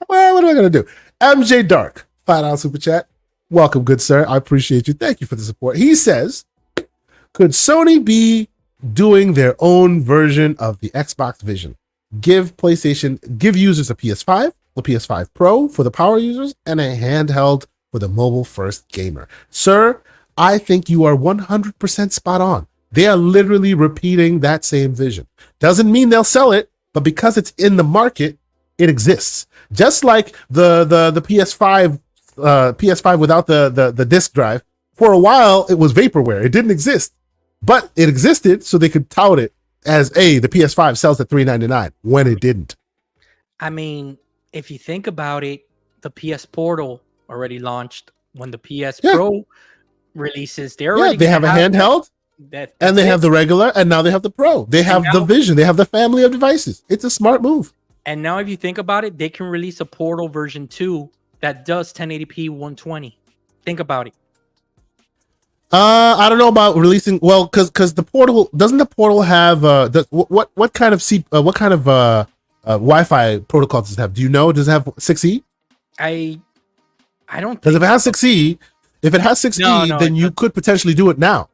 well, what am I going to do? MJ Dark, $5 super chat. Welcome, good sir. I appreciate you. Thank you for the support. He says, could Sony be doing their own version of the Xbox Vision? Give users a PS5, a PS5 Pro for the power users, and a handheld for the mobile first gamer. Sir, I think you are 100% spot on. They are literally repeating that same vision. Doesn't mean they'll sell it, but because it's in the market, it exists. Just like the PS5 without the disk drive, for a while it was vaporware. It didn't exist, but it existed so they could tout it as the PS5 sells at $399 when it didn't. I mean, if you think about it, the PS Portal already launched. When the PS Pro releases, they have a handheld, and they have the regular, and now they have the Pro. They have the Vision. They have the family of devices. It's a smart move. And now, if you think about it, they can release a Portal version 2 that does 1080p 120. Think about it. I don't know about releasing. Well, because the Portal doesn't have what kind of Wi-Fi protocol does it have? Do you know? Does it have 6E? I don't, because if it has 6E, then you could potentially do it now.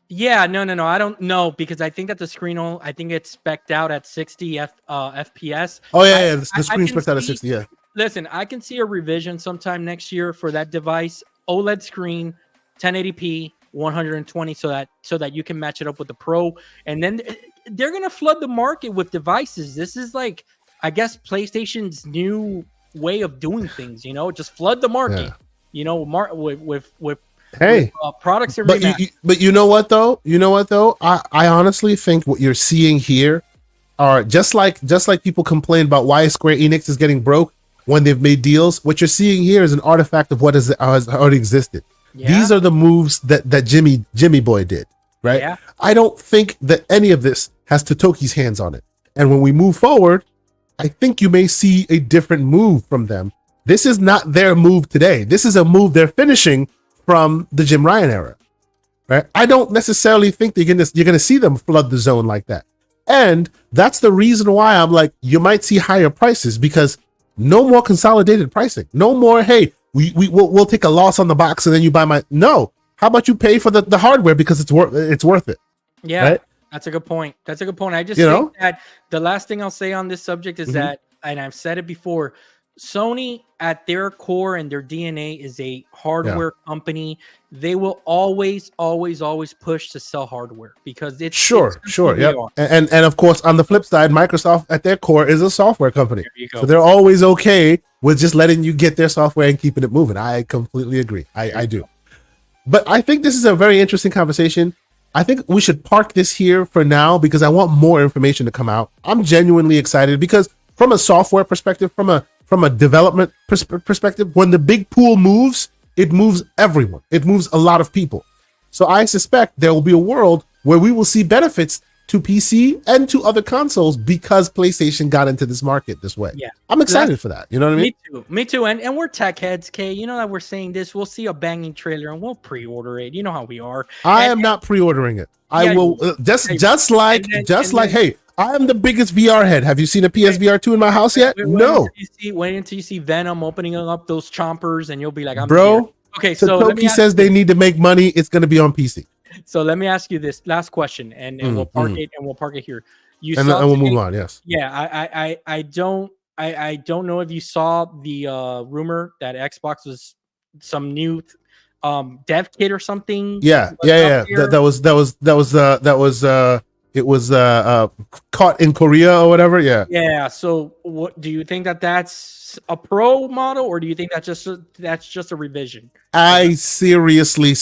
Yeah, no, I don't know, because I think that the screen I think it's spec'd out at 60 FPS. Oh yeah, the screen's spec'd out at 60. Yeah. Listen, I can see a revision sometime next year for that device. OLED screen, 1080p, 120, so that you can match it up with the Pro, and then they're gonna flood the market with devices. This is like, I guess, PlayStation's new way of doing things. Just flood the market. With products and but you know what though? I honestly think what you're seeing here are just like people complain about why Square Enix is getting broke when they've made deals. What you're seeing here is an artifact of what has already existed. Yeah. These are the moves that Jimmy Boy did, right? Yeah. I don't think that any of this has Totoki's hands on it. And when we move forward, I think you may see a different move from them. This is not their move today. This is a move they're finishing from the Jim Ryan era, right? I don't necessarily think you're gonna see them flood the zone like that. And that's the reason why I'm like, you might see higher prices, because no more consolidated pricing. No more, hey, we'll take a loss on the box and then you buy my. No, how about you pay for the hardware because it's worth it. Yeah, right? That's a good point. I just think that the last thing I'll say on this subject is that, and I've said it before, Sony at their core and their DNA is a hardware company. They will always push to sell hardware because it's sure. Yeah. And of course, on the flip side, Microsoft at their core is a software company. So they're always okay with just letting you get their software and keeping it moving. I completely agree. I do. But I think this is a very interesting conversation. I think we should park this here for now because I want more information to come out. I'm genuinely excited because from a software perspective, from a development perspective, when the big pool moves, it moves everyone. It moves a lot of people. So I suspect there will be a world where we will see benefits to PC and to other consoles because PlayStation got into this market this way. Yeah, I'm excited for that. You know what I mean? Me too. And we're tech heads, Kay. You know that we're saying this. We'll see a banging trailer and we'll pre-order it. You know how we are. I am not pre-ordering it. I will just like hey, I am the biggest VR head. Have you seen a PSVR 2 in my house yet? No. Wait until you see Venom opening up those chompers, and you'll be like, bro. Here. Okay, so Toki says they need to make money. It's going to be on PC. So let me ask you this last question, and we'll park it, and we'll park it here. And we'll move on. Yes. Yeah, I don't know if you saw the rumor that Xbox was some new dev kit or something. Yeah. It was caught in Korea or whatever. Yeah. So what do you think that's a pro model, or do you think that's just a revision? I seriously,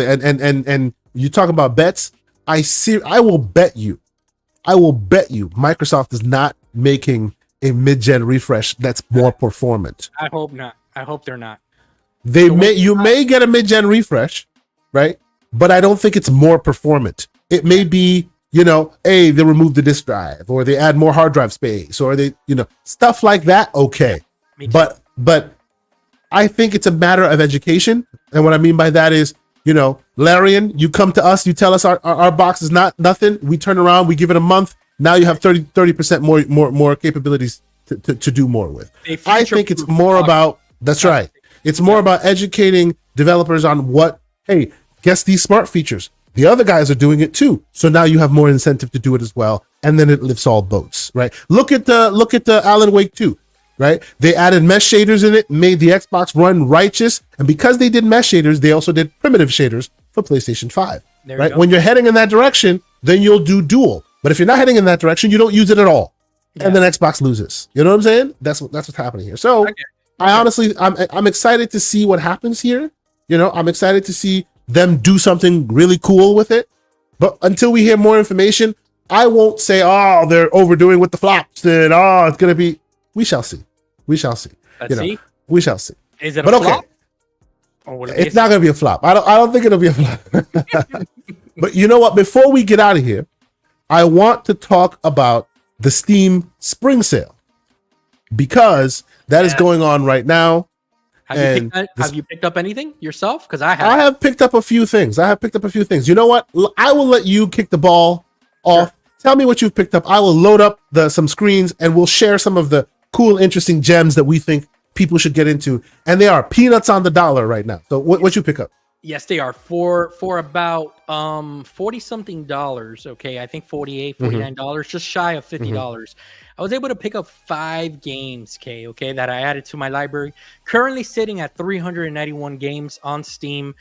and you talk about bets. I will bet you Microsoft is not making a mid-gen refresh that's more performant. I hope not. I hope they're not. You may get a mid-gen refresh, right? But I don't think it's more performant. It may be, they remove the disk drive, or they add more hard drive space, or they, stuff like that. Okay. But I think it's a matter of education. And what I mean by that is, Larian, you come to us, you tell us our box is nothing. We turn around, we give it a month. Now you have 30% more capabilities to do more with. I think it's more about, that's right. It's more about educating developers on guess these smart features. The other guys are doing it too. So now you have more incentive to do it as well. And then it lifts all boats, right? Look at the Alan Wake 2, right? They added mesh shaders in it, made the Xbox run righteous. And because they did mesh shaders, they also did primitive shaders for PlayStation 5. There you Right? go. When you're heading in that direction, then you'll do dual. But if you're not heading in that direction, you don't use it at all. And then Xbox loses. You know what I'm saying? That's what's happening here. So I honestly, I'm excited to see what happens here. You know, I'm excited to see them do something really cool with it. But until we hear more information, I won't say, oh, they're overdoing with the flops and it's gonna be. We shall see. We shall see. Let's see. We shall see. Is it a flop? Or it's not gonna be a flop. I don't think it'll be a flop. But you know what? Before we get out of here, I want to talk about the Steam Spring Sale, because that is going on right now. Have you picked up anything yourself? Because I have. I have picked up a few things. You know what? I will let you kick the ball off. Sure. Tell me what you've picked up. I will load up some screens and we'll share some of the cool, interesting gems that we think people should get into. And they are peanuts on the dollar right now. So what you pick up? Yes, they are for about $40 something. Okay, I think $48, $49, just shy of $50. I was able to pick up 5 games, okay, that I added to my library. Currently sitting at 391 games on Steam.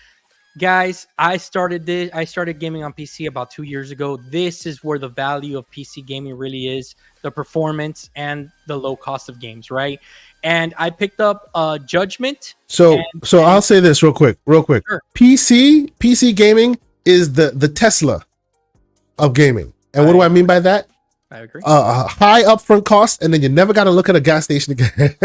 Guys, I started gaming on PC about 2 years ago. This is where the value of PC gaming really is, the performance and the low cost of games, right? And I picked up Judgment. So I'll say this real quick. Sure. PC gaming is the Tesla of gaming. And what do I mean by that? I agree. A high upfront cost, and then you never got to look at a gas station again.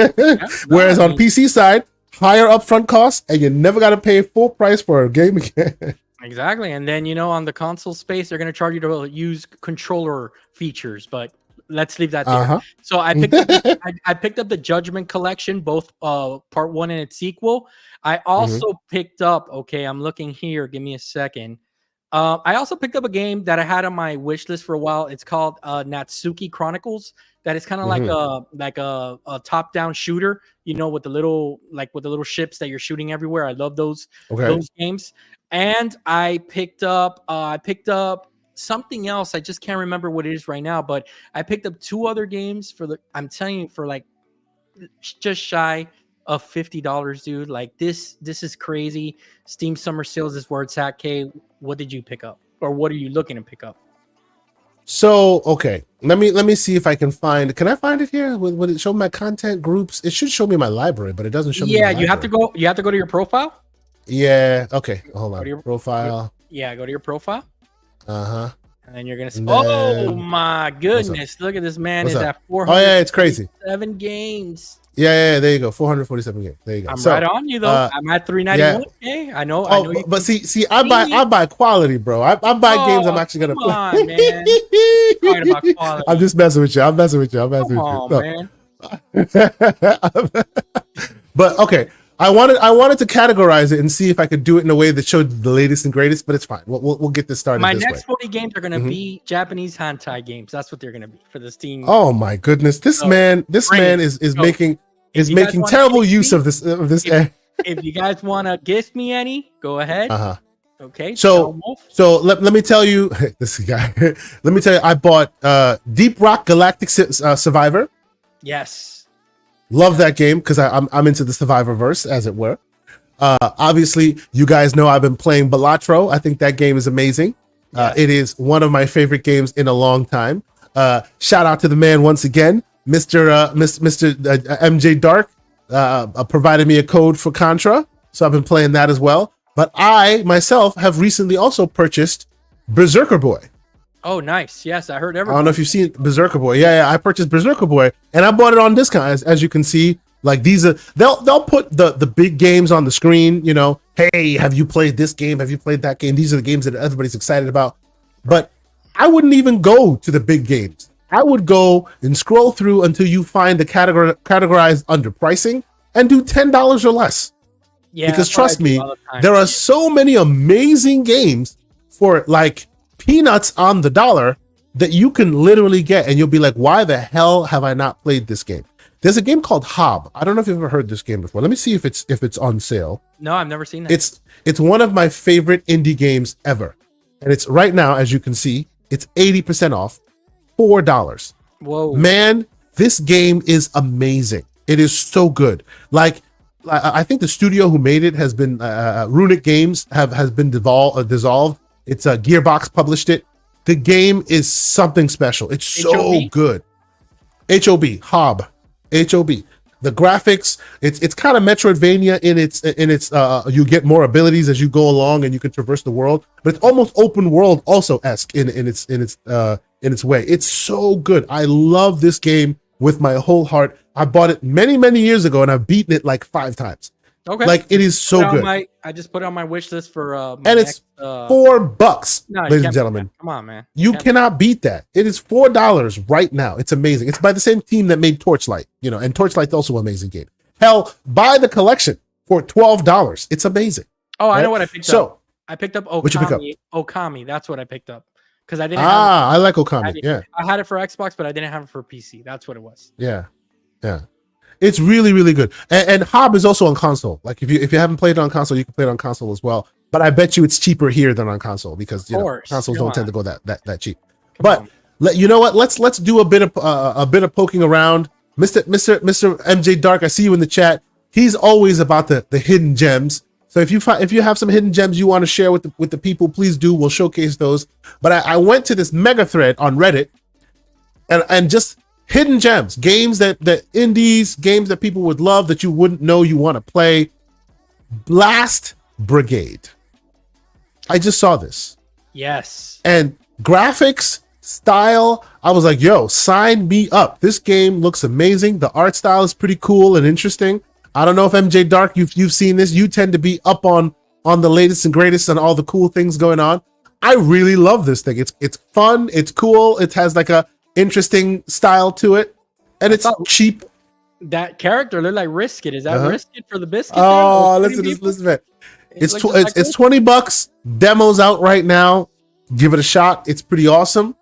Whereas on PC side, higher upfront costs, and you never got to pay full price for a game again. Exactly. And then, on the console space, they're going to charge you to use controller features, but let's leave that there. So I picked up the Judgment collection, both part 1 and its sequel. I also picked up, I'm looking here, give me a second. I also picked up a game that I had on my wish list for a while. It's called Natsuki Chronicles. That is kind of like a top-down shooter, with the little ships that you're shooting everywhere. I love those games. And I picked up something else. I just can't remember what it is right now, but I picked up 2 other games I'm telling you, for like just shy of $50, dude. Like this is crazy. Steam Summer Sales is where it's at. K, what did you pick up, or what are you looking to pick up? So let me see if I can find. Can I find it here? Would it show my content groups? It should show me my library, but it doesn't show me. Yeah, you have to go to your profile. Yeah. Okay. Hold on. Your profile. Go to your profile. And then you're gonna see. Oh my goodness! Look at this man. Is at 400. Oh yeah, it's crazy. 7 games. Yeah. There you go. 447 games. There you go. I'm right on you though. I'm at 391. Yeah. I know. I know but see, I buy quality, bro. I buy games I'm actually gonna play. On, man. Talking about quality. I'm just messing with you. I'm messing with you. Come on, man. But okay. I wanted to categorize it and see if I could do it in a way that showed the latest and greatest, but it's fine. We'll get this started. My this next way. 40 games are going to be Japanese hentai games. That's what they're going to be for this team. Oh my goodness, this man is making terrible use of this. If you guys want to gift me any, go ahead. Okay. So let me tell you, this guy. Let me tell you, I bought Deep Rock Galactic Survivor. Yes. Love that game because I'm into the Survivor-verse, as it were. Obviously, you guys know I've been playing Balatro. I think that game is amazing. It is one of my favorite games in a long time. Shout out to the man once again, Mr. MJ Dark, provided me a code for Contra, so I've been playing that as well. But I myself have recently also purchased Berserker Boy. Oh, nice. Yes, I heard everything. I don't know if you've seen Berserker Boy. Yeah, I purchased Berserker Boy, and I bought it on discount. As you can see, like these are they'll put the big games on the screen. Hey, have you played this game? Have you played that game? These are the games that everybody's excited about. But I wouldn't even go to the big games. I would go and scroll through until you find the categorized under pricing and do $10 or less. Yeah, because trust me, there are so many amazing games for like peanuts on the dollar that you can literally get, and you'll be like, why the hell have I not played this game? There's a game called Hob. I don't know if you've ever heard this game before. Let me see if it's on sale. No, I've never seen that. It's one of my favorite indie games ever, and it's right now, as you can see, it's 80% off, $4. Whoa, man, this game is amazing. It is so good. Like, I think the studio who made it has been Runic Games has been dissolved. It's Gearbox published it. The game is something special. It's so HOB? good. Hob. The graphics, it's kind of Metroidvania in its you get more abilities as you go along and you can traverse the world, but it's almost open world also esque in its way. It's so good. I love this game with my whole heart. I bought it many years ago and I've beaten it like 5 times. Okay. Like it is so good. I just put it on my wish list for and it's $4, no, ladies and gentlemen. Come on, man. You cannot beat that. It is $4 right now. It's amazing. It's by the same team that made Torchlight, and Torchlight's also an amazing game. Hell, buy the collection for $12. It's amazing. Oh, right? I know what I picked up. So I picked up What'd you pick up? Okami. That's what I picked up because I didn't. I like Okami. I had it for Xbox, but I didn't have it for PC. That's what it was. Yeah. It's really good. And Hob is also on console. Like if you haven't played it on console, you can play it on console as well. But I bet you it's cheaper here than on console because consoles don't tend to go that cheap. But you know what? Let's do a bit of poking around. Mr. MJ Dark, I see you in the chat. He's always about the hidden gems. So if you have some hidden gems you want to share with the people, please do. We'll showcase those. But I went to this mega thread on Reddit and just hidden gems, games that indies, games that people would love that you wouldn't know you want to play. Blast Brigade. I just saw this. Yes. And graphics, style, I was like, yo, sign me up. This game looks amazing. The art style is pretty cool and interesting. I don't know if MJ Dark, you've seen this. You tend to be up on the latest and greatest and all the cool things going on. I really love this thing. It's fun. It's cool. It has like a interesting style to it, and it's cheap. That character looked like Risket. Is that Risket for the biscuit? Oh, listen to this. It's $20. Demos out right now. Give it a shot. It's pretty awesome.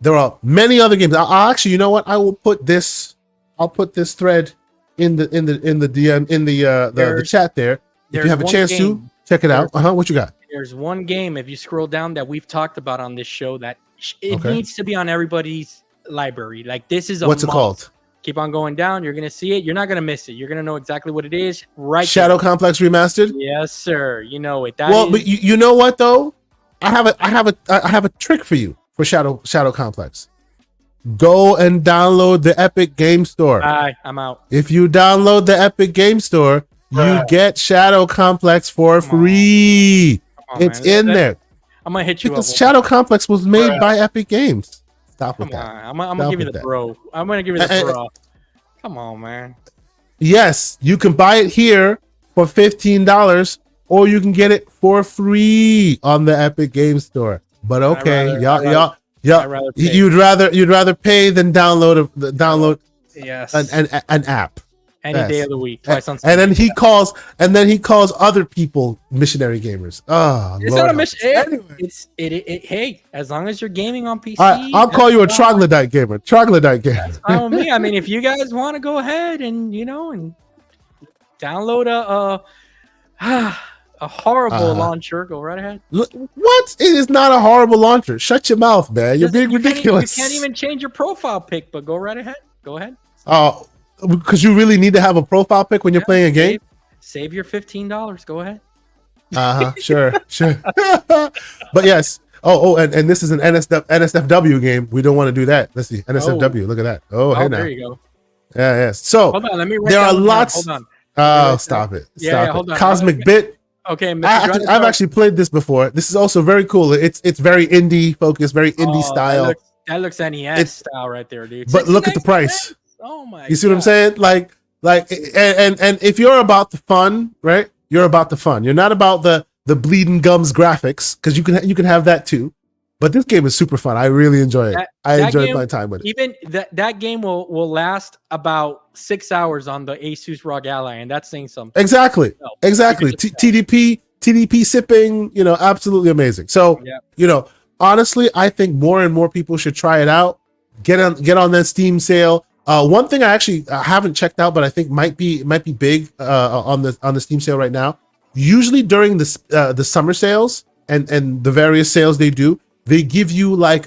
There are many other games. I'll actually, you know what? I will put this. I'll put this thread in the DM in the chat there. If you have a chance to check it out. What you got? There's one game if you scroll down that we've talked about on this show that it needs to be on everybody's library. Like this is what's it called? Keep on going down. You're gonna see it. You're not gonna miss it. You're gonna know exactly what it is. Right. Shadow Complex Remastered. Yes, sir. You know it. But you know what though? I have a trick for you for Shadow Complex. Go and download the Epic Game Store. I'm out. If you download the Epic Game Store, you get Shadow Complex for free. It's in there. I'm gonna hit you because Shadow Complex was made by Epic Games. Stop with that. I'm gonna give you the bro. I'm gonna give you the bro. Come on, man. Yes, you can buy it here for $15, or you can get it for free on the Epic Game Store. But okay, y'all, you'd rather pay than download yes an app. Any day of the week, twice on Sunday. And then he calls other people missionary gamers. Oh, it's Lord not a mission. Hey, as long as you're gaming on PC, I'll call you a troglodyte gamer. That's fine with me. I mean, if you guys want to go ahead and and download a horrible launcher, go right ahead. What? It is not a horrible launcher. Shut your mouth, man. You're being ridiculous. You can't even change your profile pic, but go right ahead. Go ahead. Oh. Because you really need to have a profile pic when you're playing a game. Save your $15. Go ahead. Sure. But yes. And this is an NSFW game. We don't want to do that. Let's see. NSFW. Look at that. Hey now. There you go. Yeah. So hold on. Let me. There are lots. Hold on. Oh, stop it. Hold on. Cosmic Bit. Okay. I've actually played this before. This is also very cool. It's very indie focused, very indie style. That looks NES style right there, dude. But look at the price. Oh my! You see what I'm saying? Like, and if you're about the fun, right? You're about the fun. You're not about the bleeding gums graphics because you can have that too. But this game is super fun. I really enjoy it. I enjoyed my time with it. Even that game will last about 6 hours on the Asus ROG Ally, and that's saying something. Exactly. TDP sipping. Absolutely amazing. So honestly, I think more and more people should try it out. Get on that Steam sale. One thing I actually haven't checked out, but I think might be big on the Steam sale right now. Usually during the summer sales and the various sales they do, they give you the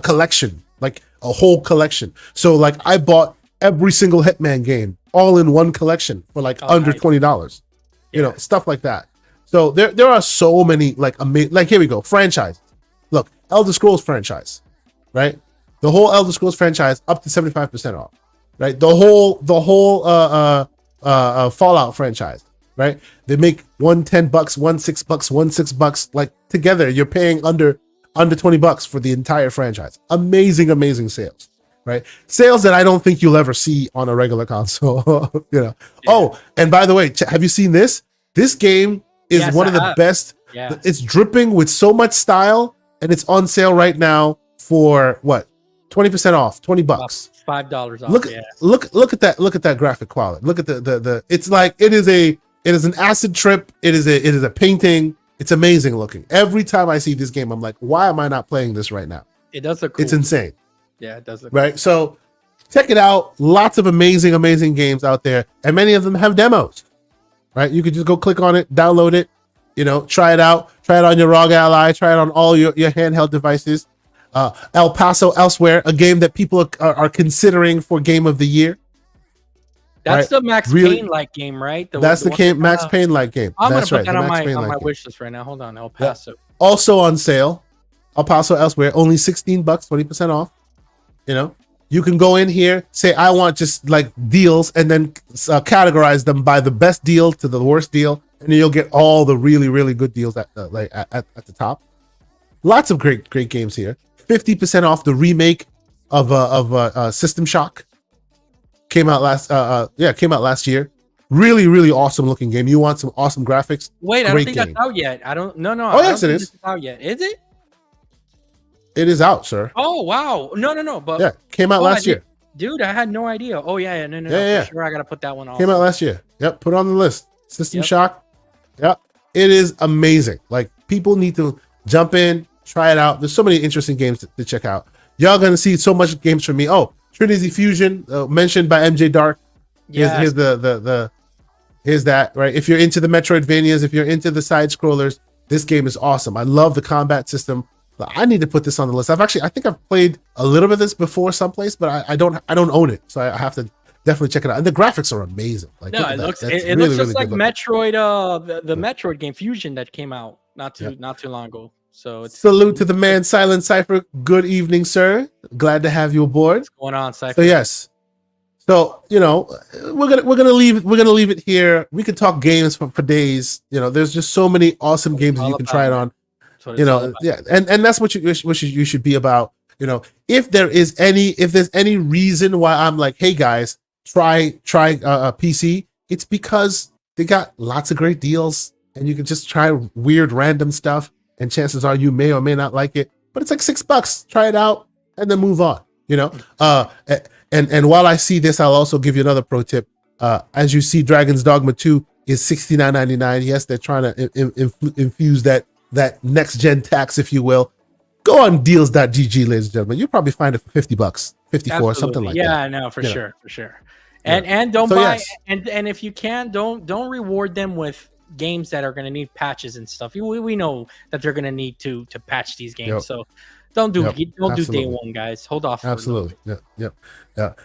collection, like a whole collection. So like I bought every single Hitman game all in one collection for like under nice. $20. You know, stuff like that. So there are so many like amazing, like here we go, franchise. Look, Elder Scrolls franchise, right? The whole Elder Scrolls franchise up to 75% off, right? The whole Fallout franchise, right? They make one $10, one $6, one $6, like together you're paying under $20 for the entire franchise. Amazing sales, right? Sales that I don't think you'll ever see on a regular console. You know. Yeah. Oh, and by the way, have you seen this? This game is one of the best. Yeah. It's dripping with so much style, and it's on sale right now for what? 20% off, $20. $5 off. Look at that graphic quality. Look at the it's like it is an acid trip. It is a painting. It's amazing looking. Every time I see this game, I'm like, why am I not playing this right now? It does look cool. It's insane. Yeah, it does look right. Cool. So check it out. Lots of amazing games out there, and many of them have demos. Right? You could just go click on it, download it, you know, try it out. Try it on your ROG Ally. Try it on all your handheld devices. El Paso Elsewhere, a game that people are considering for Game of the Year. That's right? The Max Payne-like game, right? That's the Max Payne-like game. I'm That's gonna put right. that on my wish list right now. Hold on, El Paso. Yeah. Also on sale, El Paso Elsewhere, only $16, 20% off. You know, you can go in here, say I want just like deals, and then categorize them by the best deal to the worst deal, and then you'll get all the really good deals at the top. Lots of great games here. 50% off the remake of System Shock. Came out last year. Really awesome looking game. You want some awesome graphics? Wait, I don't think that's out yet. No. Oh yes, it is. It's out yet? Is it? It is out, sir. Oh wow! No. But yeah, came out last year. Dude, I had no idea. Oh yeah. No. Yeah. For sure, I gotta put that one on. Came out last year. Yep, put it on the list. System Shock. Yep, it is amazing. Like people need to jump in, try it out. There's so many interesting games to check out. Y'all gonna see so much games from me. Oh, Trinity Fusion, mentioned by MJ Dark. Yeah. Here's that, right? If you're into the Metroidvanias, if you're into the side scrollers, this game is awesome. I love the combat system. I need to put this on the list. I think I've played a little bit of this before someplace, but I don't own it, so I have to definitely check it out. And the graphics are amazing. Like, no, it looks just like Metroid, the Metroid game Fusion that came out not too long ago. So salute to the man, Silent Cypher. Good evening, sir. Glad to have you aboard. What's going on, Cypher? So yes. So, you know, we're gonna leave it here. We could talk games for days. You know, there's just so many awesome games that you can try it on. You know, yeah, and that's what you should be about. You know, if there's any reason why I'm like, hey guys, try a PC, it's because they got lots of great deals, and you can just try weird random stuff, and chances are you may or may not like it, but it's like $6. Try it out and then move on. You know, and while I see this, I'll also give you another pro tip. As you see, Dragon's Dogma 2 is $69.99. Yes, they're trying to infuse that next gen tax, if you will. Go on deals.gg, ladies and gentlemen. You'll probably find it for $50, 54, Absolutely. Something like that. Yeah, no, for sure. And don't buy and if you can, don't reward them with games that are going to need patches and stuff. We know that they're going to need to patch these games. So don't do day one, guys. Hold off. Absolutely. Yeah.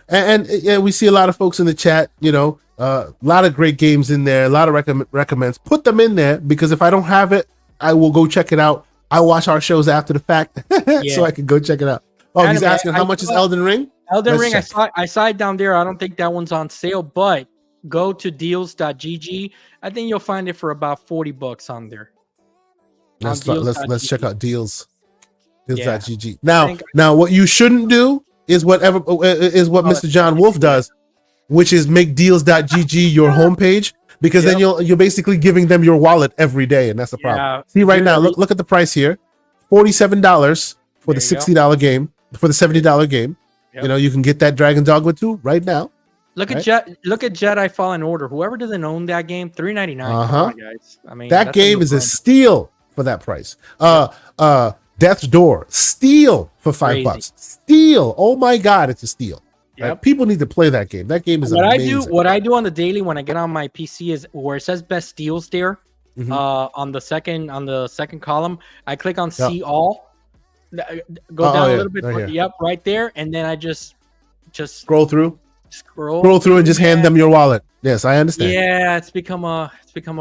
And we see a lot of folks in the chat, you know, a lot of great games in there, a lot of recommends. Put them in there, because if I don't have it, I will go check it out. I watch our shows after the fact, so I can go check it out. Oh, he's asking how much is Elden Ring? Elden Ring, I saw it down there. I don't think that one's on sale, but go to deals.gg. I think you'll find it for about $40 on there. Let's check out deals.gg. Now what you shouldn't do is what Mr. John Wolf does, which is make deals.gg your homepage. Because then you're basically giving them your wallet every day, and that's the problem. See right now, look at the price here, $47 for the $60 game, for the $70 game. Yep. You know, you can get that Dragon Dogma 2 right now. Look at Jedi Fallen Order. Whoever doesn't own that game, $3.99. Come on, guys. I mean, that game is a steal for that price. Death's Door, steal for $5. Steal. Oh my God, it's a steal. Yep. Right? People need to play that game. That game is amazing. What I do on the daily when I get on my PC is where it says best deals there. Mm-hmm. On the second column, I click on see all. Go down a little bit. Right there, and then I just scroll through. Scroll through and just hand them your wallet. Yes, I understand. Yeah, it's become a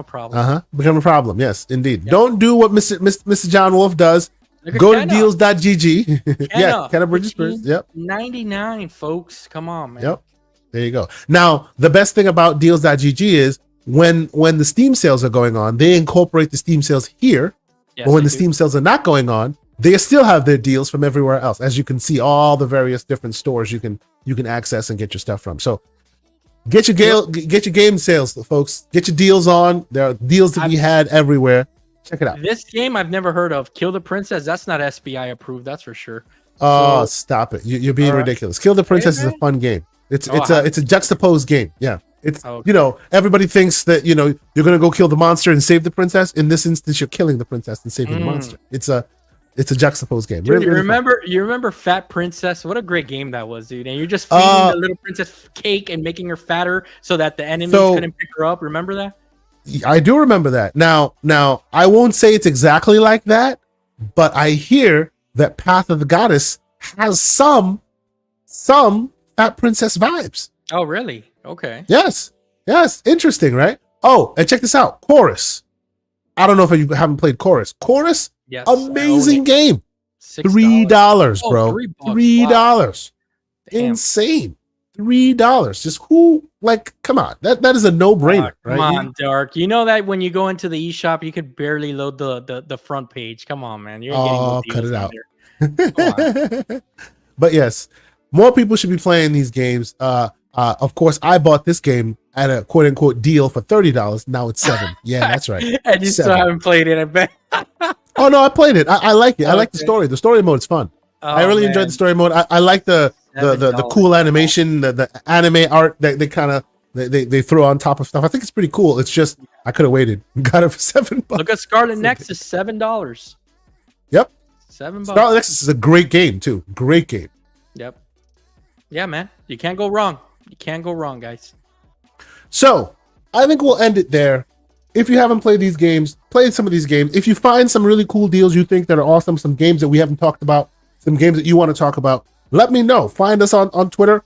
problem. Become a problem. Yes, indeed. Yep. Don't do what Mr. John Wolf does. Go to deals.gg. Yeah, Kenna Bridges first. Yep. 99, folks. Come on, man. Yep. There you go. Now, the best thing about deals.gg is when the Steam sales are going on, they incorporate the Steam sales here. Yes, but when the Steam sales are not going on, they still have their deals from everywhere else. As you can see, all the various different stores you can access and get your stuff from. So get your game sales, folks. Get your deals on. There are deals to be had everywhere. Check it out. This game I've never heard of. Kill the Princess. That's not SBI approved. That's for sure. Oh, stop it! You're being ridiculous. Kill the Princess is a fun game. It's a juxtaposed game. Yeah. It's everybody thinks that you're gonna go kill the monster and save the princess. In this instance, you're killing the princess and saving the monster. It's a juxtaposed game. Dude, you remember Fat Princess? What a great game that was, dude. And you're just feeding the little princess cake and making her fatter so that the enemies couldn't pick her up. Remember that? I do remember that. Now I won't say it's exactly like that, but I hear that Path of the Goddess has some Fat Princess vibes. Oh, really? Okay. Yes. Interesting, right? Oh, and check this out. Chorus. I don't know if you haven't played Chorus. Chorus, yes, amazing game. $3, bro. $3. Wow. Insane. $3. Just come on. That is a no-brainer, right? Come on, Dark. You know that when you go into the eShop, you could barely load the front page. Come on, man. You're cut it out. But yes, more people should be playing these games. Of course, I bought this game at a quote-unquote deal for $30. Now it's $7. Yeah, that's right. And you still haven't played it, I bet. Oh, no, I played it. I like it. I like the story. The story mode is fun. I really enjoyed the story mode. I like the cool animation, the anime art that they throw on top of stuff. I think it's pretty cool. It's just I could have waited and got it for $7. Look at Scarlet Nexus, $7. Yep. $7. Scarlet Nexus is a great game too. Great game. Yep. Yeah, man. You can't go wrong. You can't go wrong, guys. So I think we'll end it there. If you haven't played these games, play some of these games. If you find some really cool deals you think that are awesome, some games that we haven't talked about, some games that you want to talk about, let me know. Find us on Twitter.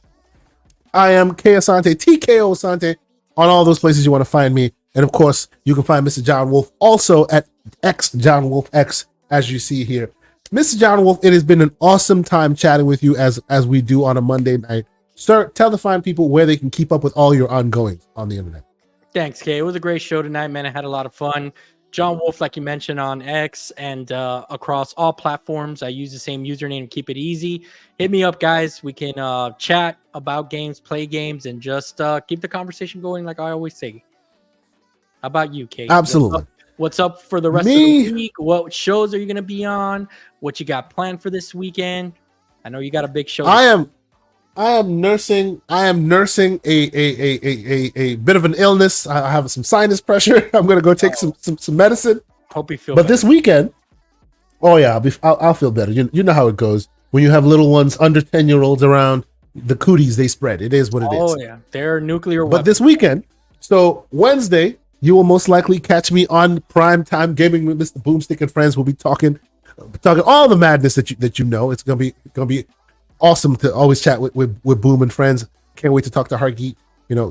I am K Asante, TKO Asante, on all those places you want to find me. And of course, you can find Mr. John Wolf also at X John Wolf X, as you see here. Mr. John Wolf, it has been an awesome time chatting with you as we do on a Monday night. Sir, tell the fine people where they can keep up with all your ongoings on the internet. Thanks, Kay. It was a great show tonight, man. I had a lot of fun. John Wolf, like you mentioned, on X and across all platforms. I use the same username. Keep it easy. Hit me up, guys. We can chat about games, play games, and just keep the conversation going like I always say. How about you, Kay? Absolutely. What's up for the rest of the week? What shows are you going to be on? What you got planned for this weekend? I know you got a big show. I am nursing a bit of an illness. I have some sinus pressure. I'm going to go take some medicine. Hope you feel better. This weekend, oh yeah, I'll feel better. You know how it goes when you have little ones under 10-year-olds around. The cooties, they spread. It is what it is. Oh yeah, they're nuclear weapons. But this weekend, so Wednesday, you will most likely catch me on Prime Time Gaming with Mr. Boomstick and friends. We'll be talking all the madness that you know. It's gonna be awesome to always chat with Boom and friends. Can't wait to talk to Hargeet.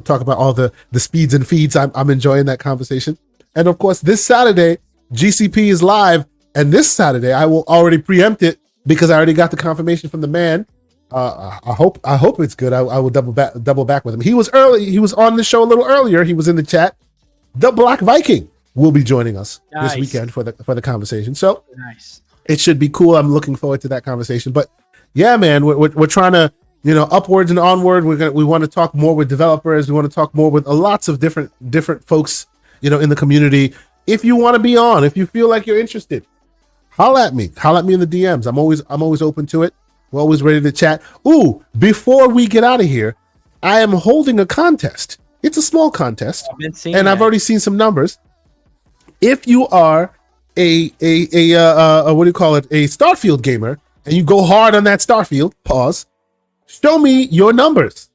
Talk about all the speeds and feeds. I'm enjoying that conversation. And of course, this Saturday, GCP is live. And this Saturday, I will already preempt it because I already got the confirmation from the man. I hope it's good. I will double back with him. He was early. He was on the show a little earlier. He was in the chat. The Black Viking will be joining us this weekend for the conversation. So nice. It should be cool. I'm looking forward to that conversation. But yeah, man, we're trying to, upwards and onward. We want to talk more with developers. We want to talk more with lots of different folks, in the community. If you want to be on, if you feel like you're interested, holla at me in the DMs. I'm always open to it. We're always ready to chat. Ooh, before we get out of here, I am holding a contest. It's a small contest, I've already seen some numbers. If you are a what do you call it? A Starfield gamer, and you go hard on that Starfield, pause, show me your numbers.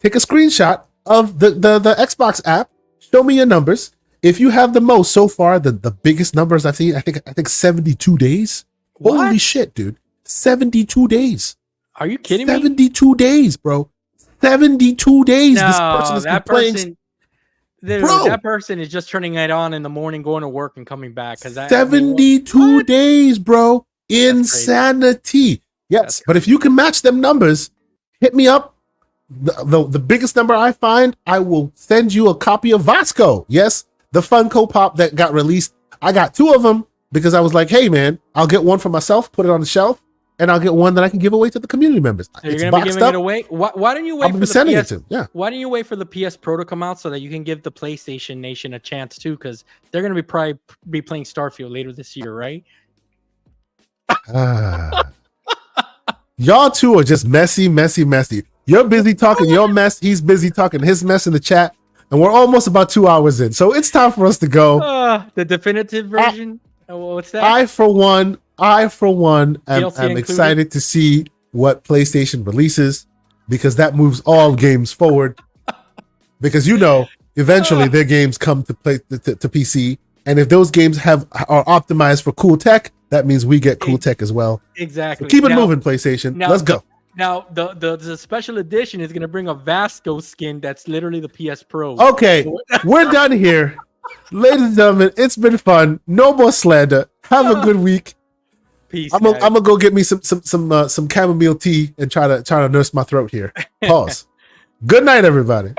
Take a screenshot of the Xbox app. Show me your numbers. If you have the most so far, the biggest numbers I've seen, I think 72 days. What? Holy shit, dude. 72 days. Are you kidding me? 72 days, bro. 72 days this person No, has been that playing. person, dude, Bro. that person is just turning it on in the morning, going to work, and coming back. 72 what? days, bro. Insanity. Yes, That's but if you can match them numbers, hit me up. The biggest number I find, I will send you a copy of Vasco. Yes, the Funko Pop that got released. I got 2 of them because I was like, hey, man, I'll get one for myself, put it on the shelf, and I'll get one that I can give away to the community members. So you're going to be giving it away? Why don't you wait for the sending PS? it to, yeah. Why don't you wait for the PS Pro to come out so that you can give the PlayStation Nation a chance too? Because they're going to probably be playing Starfield later this year, right? Y'all two are just messy. You're busy talking your mess. He's busy talking his mess in the chat. And we're almost about 2 hours in. So it's time for us to go. The definitive version? What's that? I, for one, am excited to see what PlayStation releases because that moves all games forward. Because, you know, eventually their games come to PC. And if those games are optimized for cool tech, that means we get cool tech as well. Exactly. So keep it moving, PlayStation. Let's go. Now, the special edition is going to bring a Vasco skin that's literally the PS Pro. Okay, we're done here. Ladies and gentlemen, it's been fun. No more slander. Have a good week. Peace. I'm gonna go get me some chamomile tea and try to nurse my throat here. Pause. Good night, everybody.